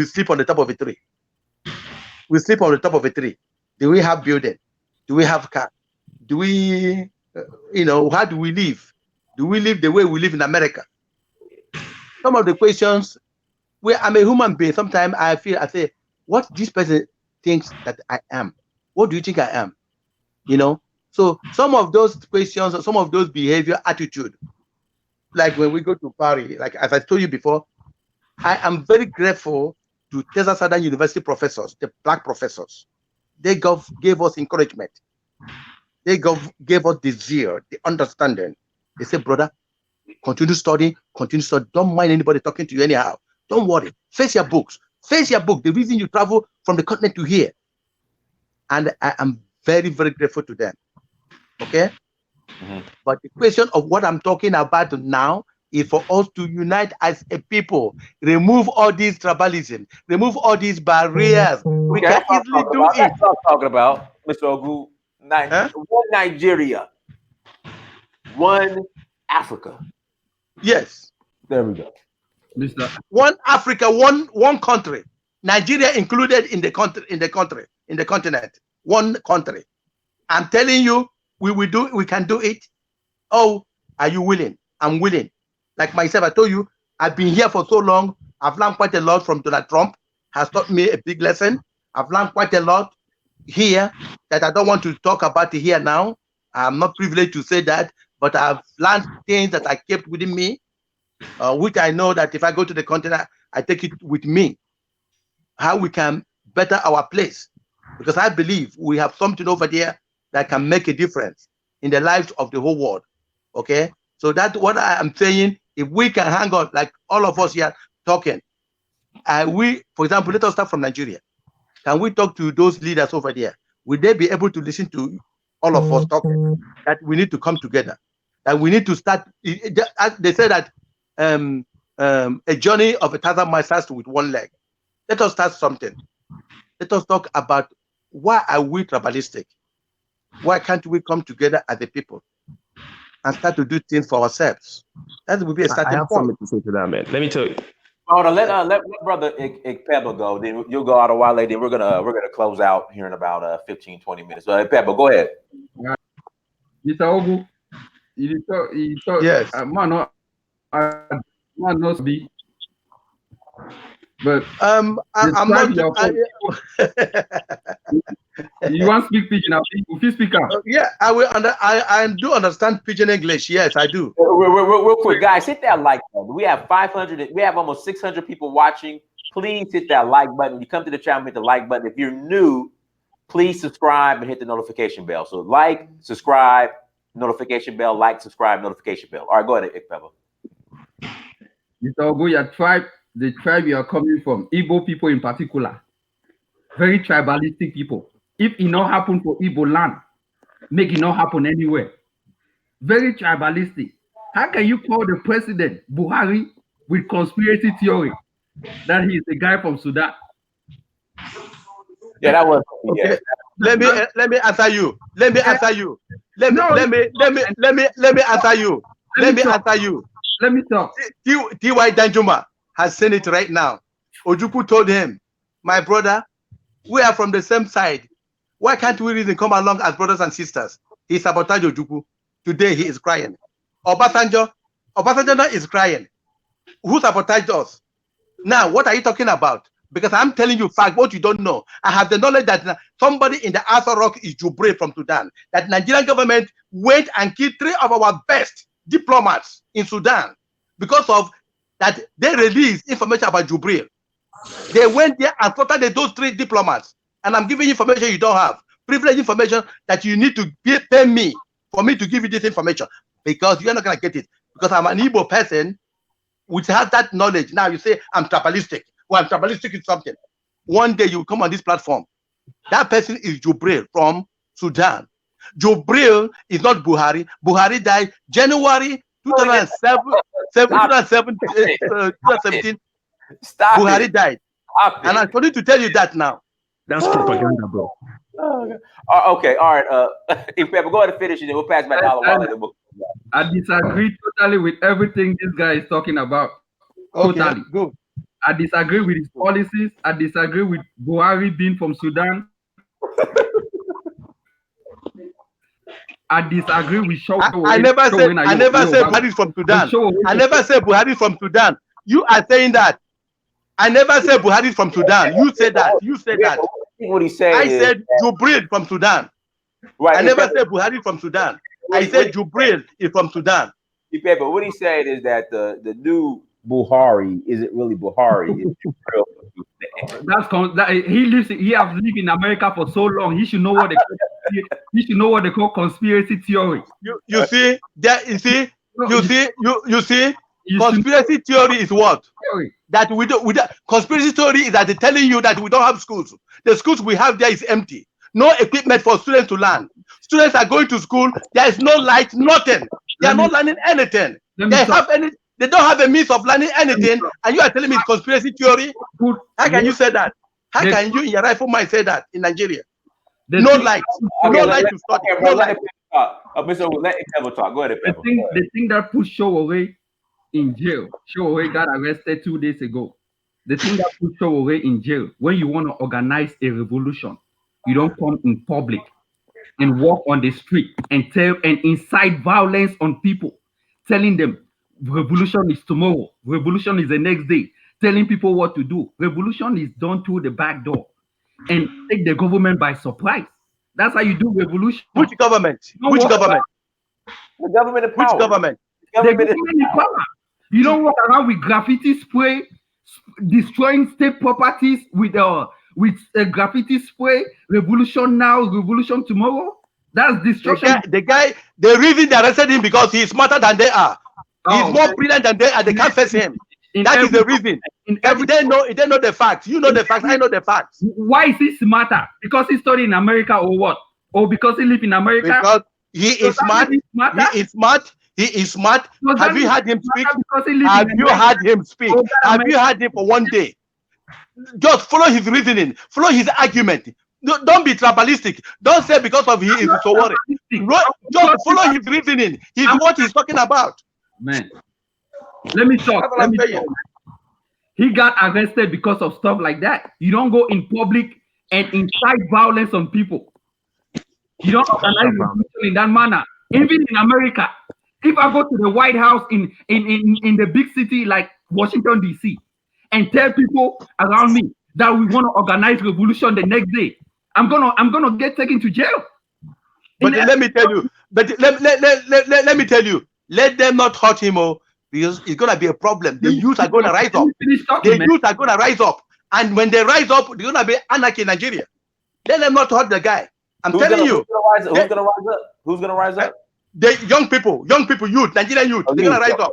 sleep on the top of a tree? We sleep on the top of a tree. Do we have building? Do we have car? Do we, how do we live? Do we live the way we live in America? Some of the questions, I'm a human being. Sometimes I say, what this person thinks that I am? What do you think I am? So some of those questions, or some of those behavior, attitude, like when we go to Paris, like as I told you before, I am very grateful to Texas Southern University professors, the black professors. They gave us encouragement. They gave us the zeal, the understanding. They said, brother, continue studying, continue studying. Don't mind anybody talking to you anyhow. Don't worry. Face your books. Face your book. The reason you travel from the continent to here. And I am very, very grateful to them. Okay? Mm-hmm. But the question of what I'm talking about now is for us to unite as a people, remove all these tribalism, remove all these barriers. We can easily do it. That's what I'm talking about, Mr. Ogu. One Nigeria, one Africa. Yes. There we go. One Africa, one country. Nigeria included in the continent. One country. I'm telling you, we can do it. Oh, are you willing? I'm willing. Like myself, I told you, I've been here for so long. I've learned quite a lot from Donald Trump. Has taught me a big lesson. I've learned quite a lot here that I don't want to talk about it here now. I'm not privileged to say that, but I've learned things that I kept within me, which I know that if I go to the continent, I take it with me. How we can better our place. Because I believe we have something over there that can make a difference in the lives of the whole world. Okay? So that's what I am saying. If we can hang on, like all of us here talking, for example, let us start from Nigeria. Can we talk to those leaders over there? Will they be able to listen to all of us talking? That we need to come together. That we need to start. They say that a journey of 1,000 miles starts with one leg. Let us start something. Let us talk about why are we tribalistic? Why can't we come together as a people and start to do things for ourselves? That would be a starting point. I have something to say to that, man. Let me tell you. Hold on, let brother Ikpeba go. Then you'll go out a while later. Then we're gonna close out here in about 15, 20 minutes. So Ikpeba, go ahead. Mr. Ogu, yes. Man not be. But I'm not. You want to speak pidgin? If you speak up. Yeah, I will. I do understand pidgin English. Yes, I do. Real quick, guys, hit that like button. We have 500. We have almost 600 people watching. Please hit that like button. You come to the channel, hit the like button. If you're new, please subscribe and hit the notification bell. So like, subscribe, notification bell, like, subscribe, notification bell. All right, go ahead, Ikpeba. Mr. Ogu, your tribe, the tribe you are coming from, Igbo people in particular, very tribalistic people. If it not happen for Igbo land, make it not happen anywhere. Very tribalistic. How can you call the president Buhari with conspiracy theory that he is a guy from Sudan? Yeah, that was. Okay. Yeah. Let me answer you. Let me answer you. Let me answer you. Let me answer you. Let me talk. T.Y. Danjuma has seen it right now. Ojukwu told him, my brother, we are from the same side. Why can't we reason come along as brothers and sisters? He sabotaged Ojukwu. Today he is crying. Obasanjo now is crying. Who sabotaged us? Now, what are you talking about? Because I'm telling you fact, what you don't know. I have the knowledge that somebody in the Asa Rock is Jubre from Sudan. That Nigerian government went and killed 3 of our best diplomats in Sudan because of that they released information about Jubril. They went there and slaughtered those 3 diplomats. And I'm giving you information you don't have. Privileged information that you need to pay me for me to give you this information. Because you're not going to get it. Because I'm an Igbo person. which has that knowledge. Now you say, I'm tribalistic. Well, I'm tribalistic in something. One day you come on this platform. That person is Jubril from Sudan. Jubril is not Buhari. Buhari died January 2017. Stop Buhari it. died. Stop And it. I'm trying to tell you that now. That's propaganda, bro. Okay, all right. If we ever go ahead and finish it, we'll pass my dollar wallet. I disagree totally with everything this guy is talking about. Okay, Totally. good. I disagree with his policies. I disagree with Buhari being from Sudan. I disagree with Sowore. I never said Buhari is from Sudan. I never said Buhari is from Sudan. You are saying that. I never said Buhari is from Sudan. You said that. You said that. What he said I said Jubril from Sudan. Right. I never said Buhari from Sudan. I said Jubril is from Sudan. But what he said is that the new Buhari isn't really Buhari. He lives. He has lived in America for so long. He should know what they call conspiracy theory. You see that you see conspiracy theory is what? That we don't conspiracy theory is that they're telling you that we don't have schools. The schools we have there is empty. No equipment for students to learn. Students are going to school. There is no light, nothing. They are not learning anything. They don't have a means of learning anything, and you are telling me it's conspiracy theory? How can you say that? How can you in your rifle mind say that in Nigeria? No light. No light to study. No light. Mr. Let Pebble talk. Go ahead, Pebble. The thing that put Sowore in jail. Sowore got arrested 2 days ago. The thing that put Sowore in jail, when you want to organize a revolution, you don't come in public and walk on the street and incite violence on people, telling them revolution is tomorrow, revolution is the next day, telling people what to do. Revolution is done through the back door and take the government by surprise. That's how you do revolution. Which government? Which government? The government in power. Which government? The government in power. You don't walk around with graffiti spray, destroying state properties with graffiti spray. Revolution now, revolution tomorrow. That's destruction. The reason they arrested him because he's smarter than they are. He's more brilliant than they are. They can't face him. That is the reason. They know the facts. You know the facts. I know the facts. Why is he smarter? Because he studied in America or what? Or because he live in America? Because he is smart. He is smart. He is smart. Have you heard him speak? Have you heard him speak? Have you heard him for one day? Just follow his reasoning. Follow his argument. Don't be tribalistic. Don't say because of he is Sowore. Just follow his reasoning. He's what he's talking about. Man, let me talk. He got arrested because of stuff like that. You don't go in public and incite violence on people. You don't organize revolution in that manner. Even in America, if I go to the White House in the big city like Washington, D.C., and tell people around me that we want to organize revolution the next day, I'm gonna get taken to jail. But let me tell you. But let me tell you. Let them not hurt him, because it's gonna be a problem. The youth are gonna rise up. The youth are gonna rise up, and when they rise up, they're gonna be anarchy in Nigeria. Let them not hurt the guy. I'm telling you. Who's gonna rise up? Who's gonna rise up? The young people, youth, Nigerian youth. They're gonna rise up.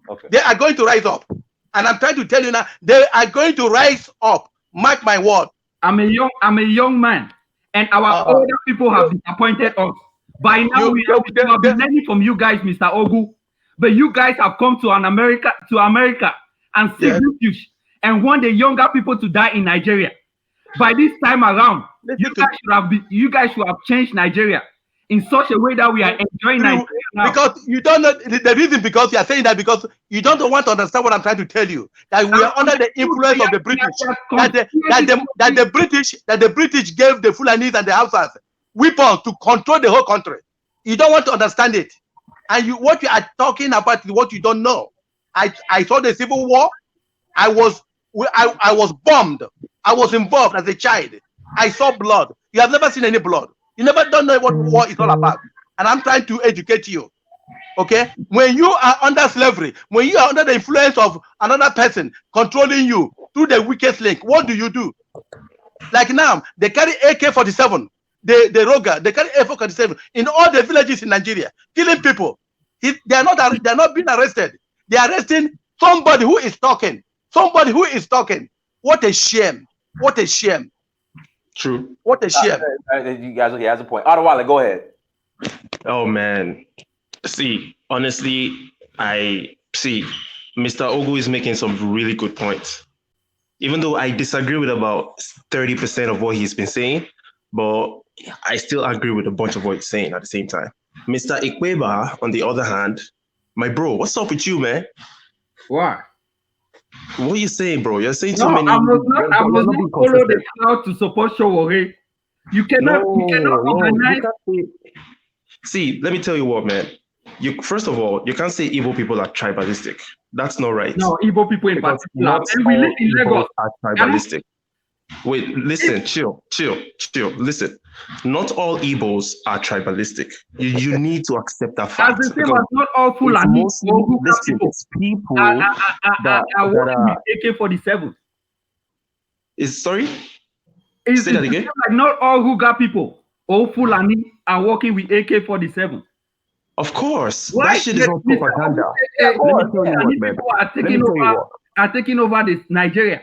Okay. They are going to rise up, and I'm trying to tell you now, they are going to rise up. Mark my word. I'm a young man, and our older people have disappointed us. By now, we have been learning from you guys, Mr. Ogu. But you guys have come to America and seek refuge and want the younger people to die in Nigeria. By this time around, you guys should have changed Nigeria in such a way that we are enjoying Nigeria now. Because you don't know the reason, because you are saying that because you don't want to understand what I'm trying to tell you. That we are under the influence of the British. That the British gave the Fulanis and the Hausas weapons to control the whole country. You don't want to understand it. And what you are talking about is what you don't know. I saw the Civil War. I was bombed. I was involved as a child. I saw blood. You have never seen any blood. You never don't know what war is all about. And I'm trying to educate you. Okay? When you are under slavery, when you are under the influence of another person controlling you through the weakest link, what do you do? Like now, they carry AK-47. The Ruga, they carry AK-47 in all the villages in Nigeria, killing people. They are not being arrested. They are arresting Somebody who is talking. Somebody who is talking. What a shame. What a shame. True. What a shame. You guys, okay, has a point. Adewale, go ahead. Oh man. See, honestly, I see Mr. Ogu is making some really good points. Even though I disagree with about 30% of what he's been saying, but I still agree with a bunch of what he's saying at the same time. Mr. Ikweba, on the other hand, my bro, what's up with you, man? Why? What are you saying, bro? You're saying too No, many. I must not follow the crowd to support Sowore. You cannot organize. See, let me tell you what, man. You first of all, you can't say Igbo people are tribalistic. That's not right. No, Igbo people in Because particular. not And we live in all Lagos. Igbos are tribalistic. Wait, listen, chill. Listen, not all Igbos are tribalistic. You need to accept that fact. As the same as not all fulani it's people that are working are. with AK-47. Sorry? It's Say that again? like not all Ruga people or fulani are working with AK-47. Of course. Why? That shit is all propaganda. People are taking over this Nigeria.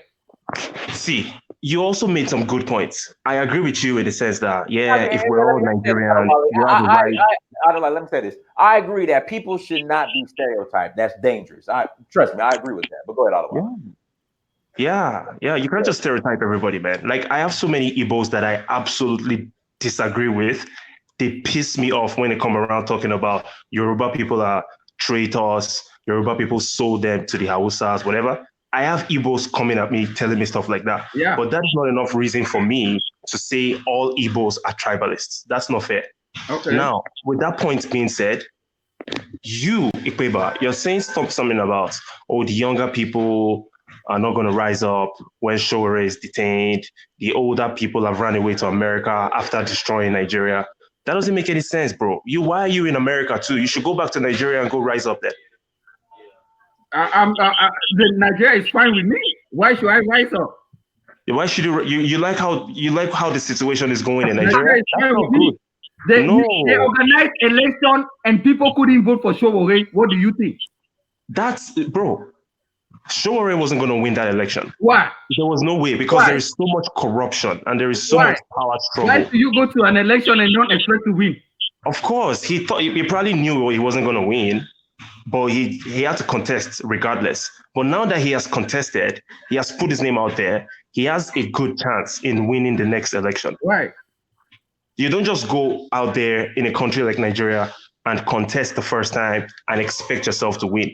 See, you also made some good points. I agree with you in the sense that, if we're all Nigerian, you have the right. Let me say this. I agree that people should not be stereotyped. That's dangerous. Trust me, I agree with that. But go ahead, Adewale. Yeah. You can't just stereotype everybody, man. Like, I have so many Igbos that I absolutely disagree with. They piss me off when they come around talking about Yoruba people are traitors, Yoruba people sold them to the Hausas, whatever. I have Igbos coming at me, telling me stuff like that. Yeah. But that's not enough reason for me to say all Igbos are tribalists. That's not fair. Okay. Now, with that point being said, you, Ikweba, you're saying something about, the younger people are not going to rise up when Sowore is detained. The older people have run away to America after destroying Nigeria. That doesn't make any sense, bro. Why are you in America too? You should go back to Nigeria and go rise up there. The Nigeria is fine with me. Why should I rise up? Why should you like how the situation is going in Nigeria? That's not good. They organized election and people couldn't vote for Sowore. What do you think? Bro. Sowore wasn't going to win that election. Why? There was no way, because there is so much corruption and there is so much power struggle. Why do you go to an election and not expect to win? Of course, he probably knew he wasn't going to win, but he had to contest regardless. But now that he has contested, he has put his name out there, he has a good chance in winning the next election. Right. You don't just go out there in a country like Nigeria and contest the first time and expect yourself to win.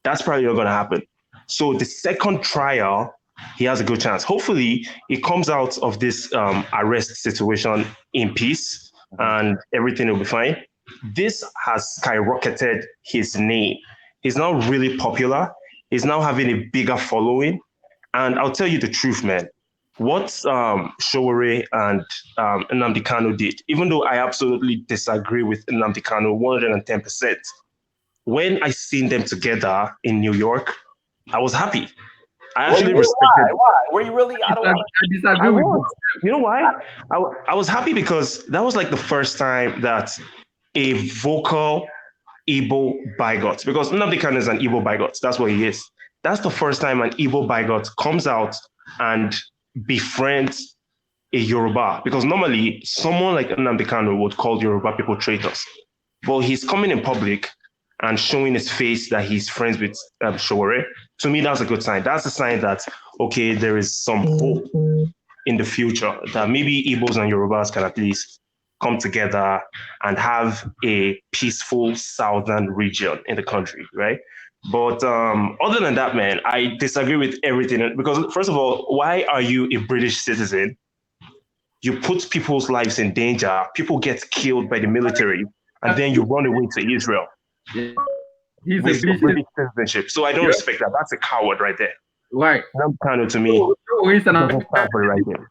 That's probably not going to happen. So the second trial, he has a good chance. Hopefully, he comes out of this arrest situation in peace and everything will be fine. This has skyrocketed his name. He's now really popular. He's now having a bigger following. And I'll tell you the truth, man. What Sowore and Nnamdi Kanu did, even though I absolutely disagree with Nnamdi Kanu 110%, when I seen them together in New York, I was happy. I actually respected. Why? Were you really? I disagree with you. You know why? I was happy because that was like the first time that a vocal Igbo bigot, because Nnamdi Kanu is an Igbo bigot. That's what he is. That's the first time an Igbo bigot comes out and befriends a Yoruba. Because normally someone like Nnamdi Kanu would call Yoruba people traitors. But he's coming in public and showing his face that he's friends with Sowore. To me, that's a good sign. That's a sign that, okay, there is some hope in the future that maybe Igbos and Yorubas can at least come together and have a peaceful southern region in the country, right? But other than that, man, I disagree with everything. Because first of all, why are you a British citizen? You put people's lives in danger. People get killed by the military, and then you run away to Israel. He's with a British citizenship. So I don't respect that. That's a coward right there. Right. Nnamdi Kanu to me. Right there.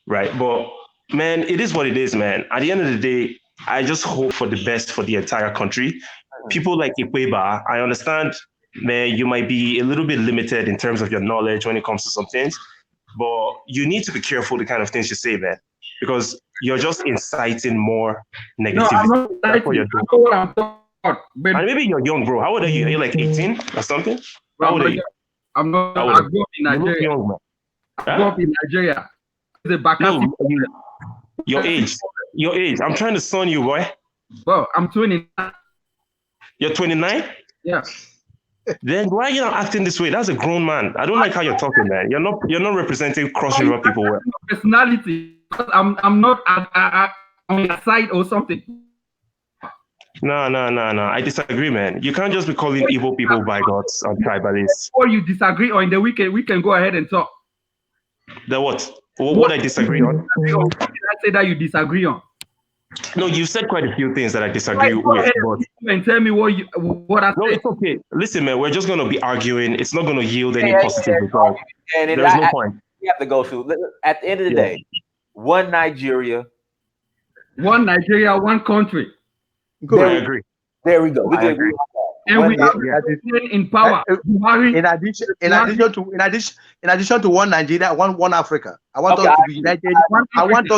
Right. But man, it is what it is, man. At the end of the day, I just hope for the best for the entire country. People like Ikweba, I understand, man, you might be a little bit limited in terms of your knowledge when it comes to some things, but you need to be careful the kind of things you say, man, because you're just inciting more negativity. No, I'm not That's what you're doing. but And maybe you're young, bro. How old are you? Are you like 18 or something? Bro, How old are you? I'm not. How I old are you? grew up in You look Nigeria. young, man. I grew up in Nigeria. It's a Bakassi. No, your age. Your age. I'm trying to son you, boy. Bro, I'm 20. You're 29? Yeah. Then why are you not acting this way? That's a grown man. I don't like how you're talking, man. You're not representing Cross River people well. Personality. I'm not on your side or something. No. I disagree, man. You can't just be calling evil people bigots or tribalists. Or you disagree, or in the weekend we can go ahead and talk. The what? What I disagree on? What did I say that you disagree on? No, you said quite a few things that I disagree with. But and tell me what I said. No, it's okay. Listen, man, we're just going to be arguing. It's not going to yield any positive result. And there's no point. We have to go through. At the end of the day, one Nigeria. One Nigeria, one country. Good. I agree. There we go. We can agree. And we have in power. In addition to one Nigeria, one Africa. I want us to be united. I want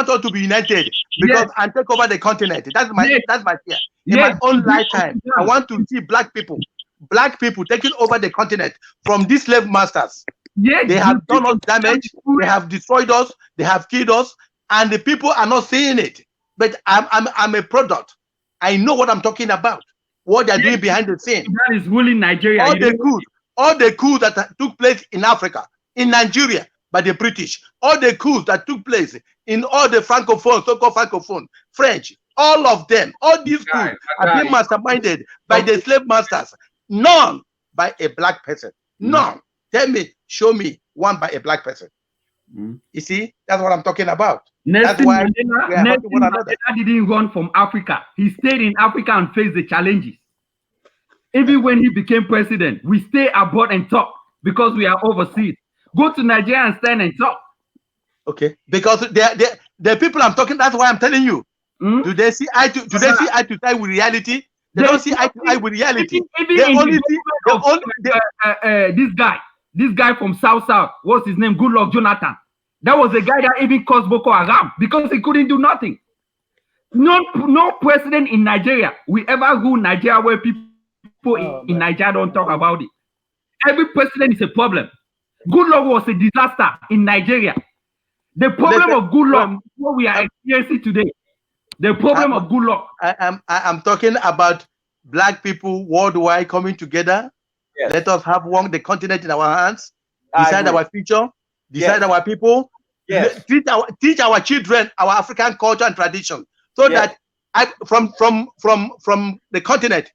us to be united because and take over the continent. That's my fear. In my own lifetime, I want to see black people taking over the continent from these slave masters. They have done us damage. They have destroyed us. They have killed us, and the people are not seeing it. But I'm a product. I know what I'm talking about. What they're doing behind the scenes. That is ruling Nigeria. All the coups that took place in Africa, in Nigeria, by the British, all the coups that took place in all the Francophone, so-called Francophone, French, all of them, all these coups have been masterminded by the slave masters. None by a black person. None. Tell me, show me one by a black person. You see, that's what I'm talking about. That's why Mandela didn't run from Africa. He stayed in Africa and faced the challenges. Even when he became president, we stay abroad and talk because we are overseas. Go to Nigeria and stand and talk. Okay, because the people I'm talking. That's why I'm telling you. Do they see eye to? Do they see eye to eye with reality? They don't see eye to eye with reality. They only see this guy from South. What's his name? Goodluck Jonathan. That was the guy that even caused Boko Haram because he couldn't do nothing. No president in Nigeria will ever rule Nigeria where people in Nigeria don't talk about it. Every president is a problem. Goodluck was a disaster in Nigeria. The problem of Goodluck is what we are experiencing today. The problem of Goodluck. I'm talking about black people worldwide coming together. Yes. Let us have the continent in our hands. Decide our future. Decide our people. Yes. Teach our children our African culture and tradition, so that from the continent,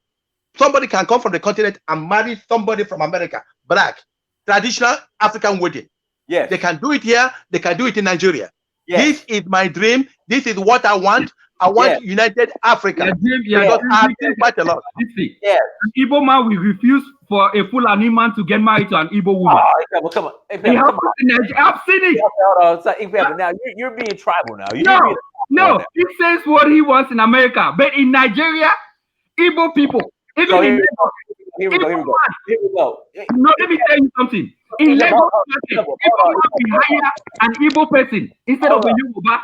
somebody can come from the continent and marry somebody from America, black, traditional African wedding. Yes, they can do it here. They can do it in Nigeria. Yes. This is my dream. This is what I want. I want united Africa. Because I have seen quite a lot. Yes. An Igbo man will refuse for a Fulani man to get married to an Igbo woman. Oh, come on. I've seen it. Hold on. Now you're being tribal now. No, he says what he wants in America, but in Nigeria, Igbo people, even in Lagos, here we go. No, let me tell you something. In Lagos, Igbo will hire an Igbo person instead of a Yoruba.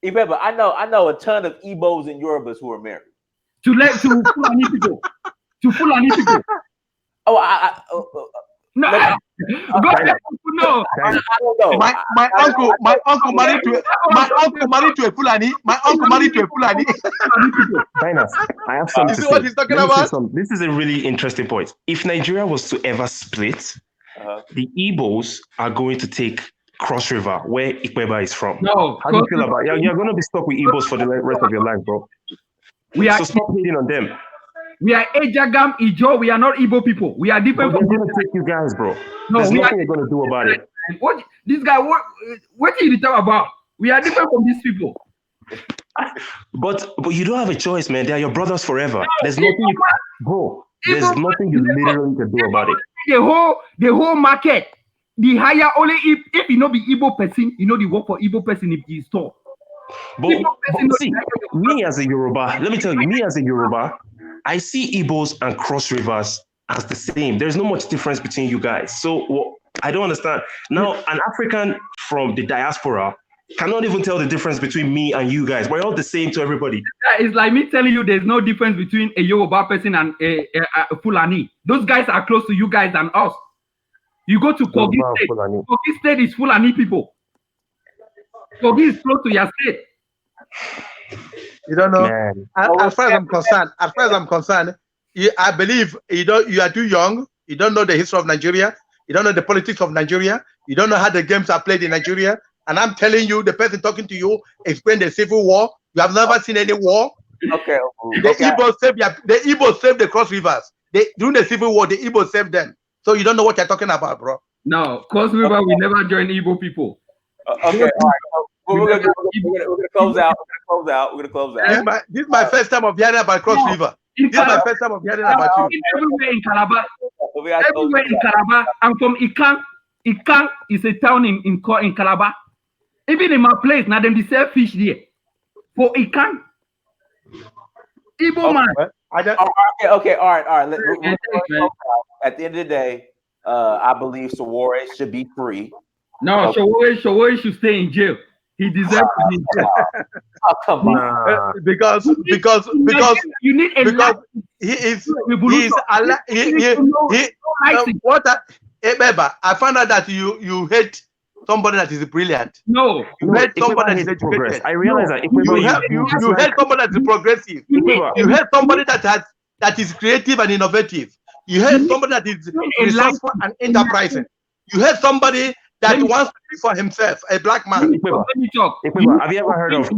But I know a ton of Igbos and Yorubas who are married. To Fulani people. To Fulani people. No. I don't know. My uncle married to a Fulani. My uncle married to a Fulani. Finance, I have something to say. What he's talking about? This is a really interesting point. If Nigeria was to ever split, the Igbos are going to take Cross River, where Ikweba is from. No. How do you feel about it? You're going to be stuck with Igbos for the rest of your life, bro. So stop hating on them. We are Ejagam, Ijo. We are not Igbo people. We are different from them. They're going to take you guys, bro. No, there's nothing you're going to do about it. What this guy? What are you talking about? We are different from these people. But you don't have a choice, man. They are your brothers forever. No, there's nothing, bro. There's nothing you literally can do about it. The whole market. The higher only if you know the Igbo person, you know the work for Igbo person if you store. But see, me as a Yoruba, let me tell you, me as a Yoruba, I see Igbos and Cross Rivers as the same. There's no much difference between you guys. So I don't understand. Now, an African from the diaspora cannot even tell the difference between me and you guys. We're all the same to everybody. It's like me telling you there's no difference between a Yoruba person and a Fulani. Those guys are close to you guys than us. You go to Kogi State. Kogi State is Fulani people. Kogi is close to your state. You don't know. As far as I'm concerned, I believe you are too young. You don't know the history of Nigeria. You don't know the politics of Nigeria. You don't know how the games are played in Nigeria. And I'm telling you, the person talking to you explained the civil war. You have never seen any war. Okay. The Igbo saved the Cross Rivers. During the civil war, the Igbo saved them. So you don't know what you're talking about, bro. No, Cross River, we never join Igbo people. Okay, all right. We're gonna close out. We're gonna close out. This is my first time of hearing about Cross River. This is my first time of hearing about you. Everywhere in Calabar. Everywhere in Calabar. I'm from Ikan. Ikan is a town in Calabar. Even in my place, now them they sell fish there. For Ikan. Igbo man. Okay, all right. At the end of the day, I believe Sowore should be free. No, Sowore should stay in jail. He deserves to be in jail. Oh, come on. Because you need a I found out that you hate somebody that is brilliant. No, you hate somebody that is educated. I realize that you hate somebody that is progressive. You hate somebody that is creative and innovative. You hate somebody that is resourceful and enterprising. You hate somebody that wants to be for himself, a black man. Have you ever heard of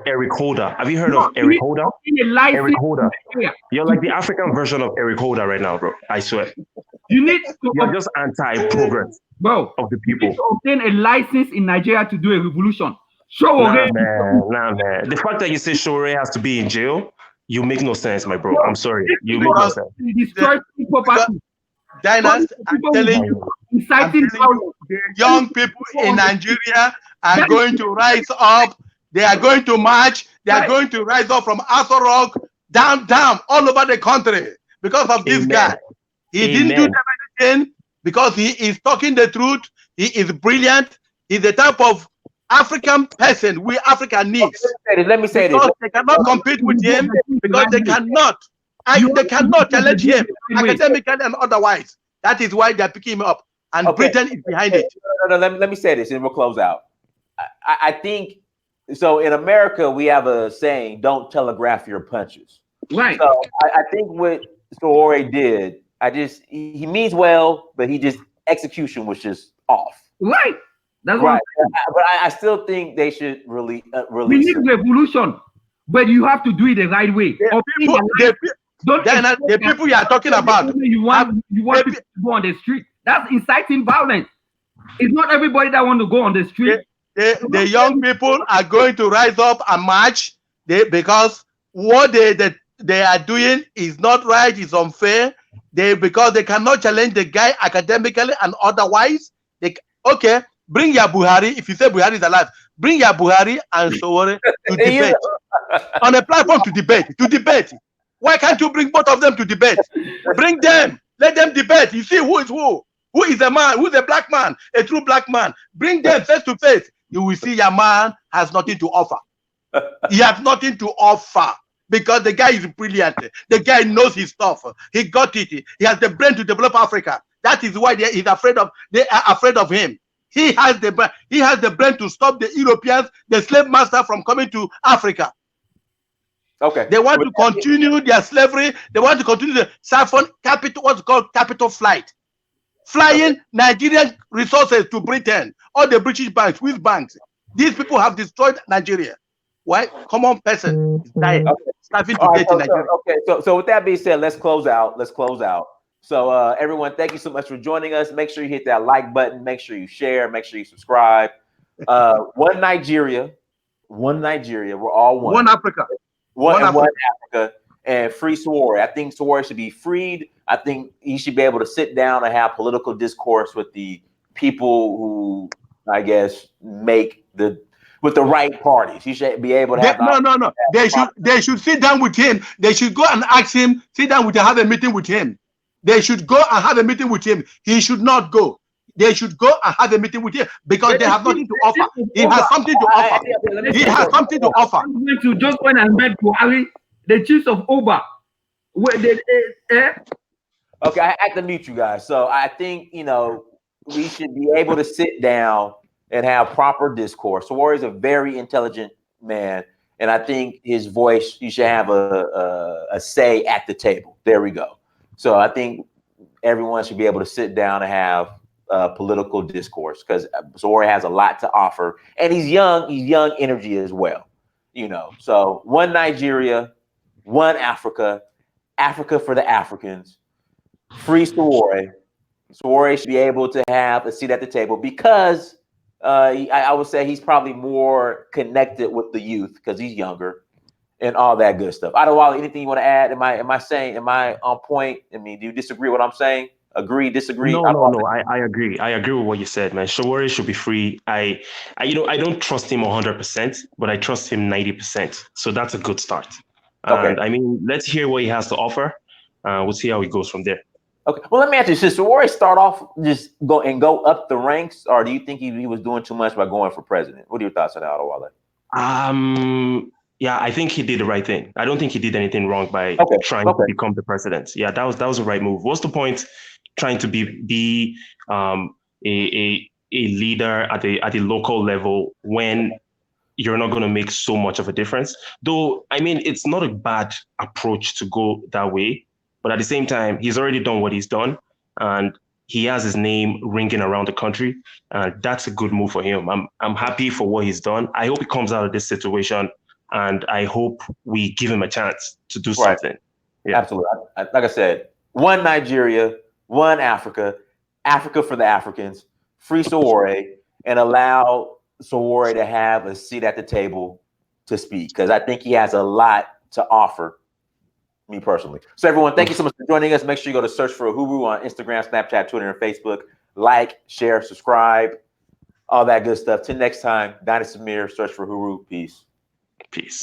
Eric Holder? Have you heard of Eric Holder? Eric Holder. You're like the African version of Eric Holder right now, bro. I swear. You're just anti-progress, bro, of the people. You need to obtain a license in Nigeria to do a revolution. Nah, man. The fact that you say Sowore has to be in jail, you make no sense, my bro. I'm sorry. You make no sense. Destroy property. Diners, I'm telling you, the young people in Nigeria are going to rise up. They are going to march. They are going to rise up from Aso Rock down, all over the country because of this guy. He didn't do anything because he is talking the truth. He is brilliant. He's the type of African person we Africa needs. Let me say this. They cannot compete with him because they cannot. They cannot challenge him academically and otherwise. That is why they're picking him up. And Britain is behind it. No, let me say this and we'll close out. I think, so in America, we have a saying, don't telegraph your punches. Right. So I think what Sowore did, he means well, but execution was just off. Right. That's right. But I still think they should release we need revolution, but you have to do it the right way. The people you are talking about, you want people to go on the street. That's inciting violence. It's not everybody that want to go on the street. The young people are going to rise up and march because what they are doing is not right, it's unfair. Because they cannot challenge the guy academically and otherwise. Bring your Buhari. If you say Buhari is alive, bring your Buhari and Sowore to debate on a platform to debate. Why can't you bring both of them to debate? Bring them. Let them debate. You see who is who. Who is a man? Who is a black man? A true black man. Bring them face to face. You will see your man has nothing to offer. He has nothing to offer because the guy is brilliant. The guy knows his stuff. He got it. He has the brain to develop Africa. That is why they are afraid of him. He has the brain to stop the Europeans, the slave master, from coming to Africa. Okay. They want to continue their slavery. They want to continue the siphon capital, what's called capital flight. Flying Nigerian resources to Britain, all the British banks, Swiss banks. These people have destroyed Nigeria. Why? Common person is dying. Starving to get in Nigeria. So with that being said, let's close out. So everyone, thank you so much for joining us. Make sure you hit that like button. Make sure you share. Make sure you subscribe. One Nigeria. We're all one. One Africa. One Africa. And free Sowore. I think Sowore should be freed. I think he should be able to sit down and have political discourse with the people who, I guess, with the right parties. He should be able to have. No. They should sit down with him. They should go and ask him, sit down have a meeting with him. They should go and have a meeting with him. He should not go. They should go and have a meeting with him because they have nothing to offer. He has something to offer. He has something to offer. To just when I met Buhari, the chiefs of Oba, where they, Okay, I have to mute you guys. So I think, you know, we should be able to sit down and have proper discourse. Sowore is a very intelligent man, and I think his voice, you should have a say at the table. There we go. So I think everyone should be able to sit down and have political discourse, because Sowore has a lot to offer, and he's young energy as well. You know, so one Nigeria, one Africa, Africa for the Africans. Free Sowore. Sowore should be able to have a seat at the table because I would say he's probably more connected with the youth because he's younger and all that good stuff. Adewale, anything you want to add? Am I on point? I mean, do you disagree with what I'm saying? Agree, disagree? No, I agree. I agree with what you said, man. Sowore should be free. I don't trust him 100%, but I trust him 90%. So that's a good start. Okay. And I mean, let's hear what he has to offer. We'll see how it goes from there. Okay. Well, let me ask you: should Sowore start off just go up the ranks, or do you think he was doing too much by going for president? What are your thoughts on that, Adewale? Yeah, I think he did the right thing. I don't think he did anything wrong by trying to become the president. Yeah, that was the right move. What's the point trying to be a leader at the local level when you're not going to make so much of a difference? Though, I mean, it's not a bad approach to go that way. But at the same time, he's already done what he's done, and he has his name ringing around the country. That's a good move for him. I'm happy for what he's done. I hope he comes out of this situation, and I hope we give him a chance to do something. Yeah. Absolutely. Like I said, one Nigeria, one Africa, Africa for the Africans, free Sowore, and allow Sowore to have a seat at the table to speak, because I think he has a lot to offer. Me personally. So everyone, thank you so much for joining us. Make sure you go to Search for Uhuru on Instagram, Snapchat, Twitter, and Facebook. Like, share, subscribe, all that good stuff. Till next time, Dynasty Samir, Search for Uhuru. Peace. Peace.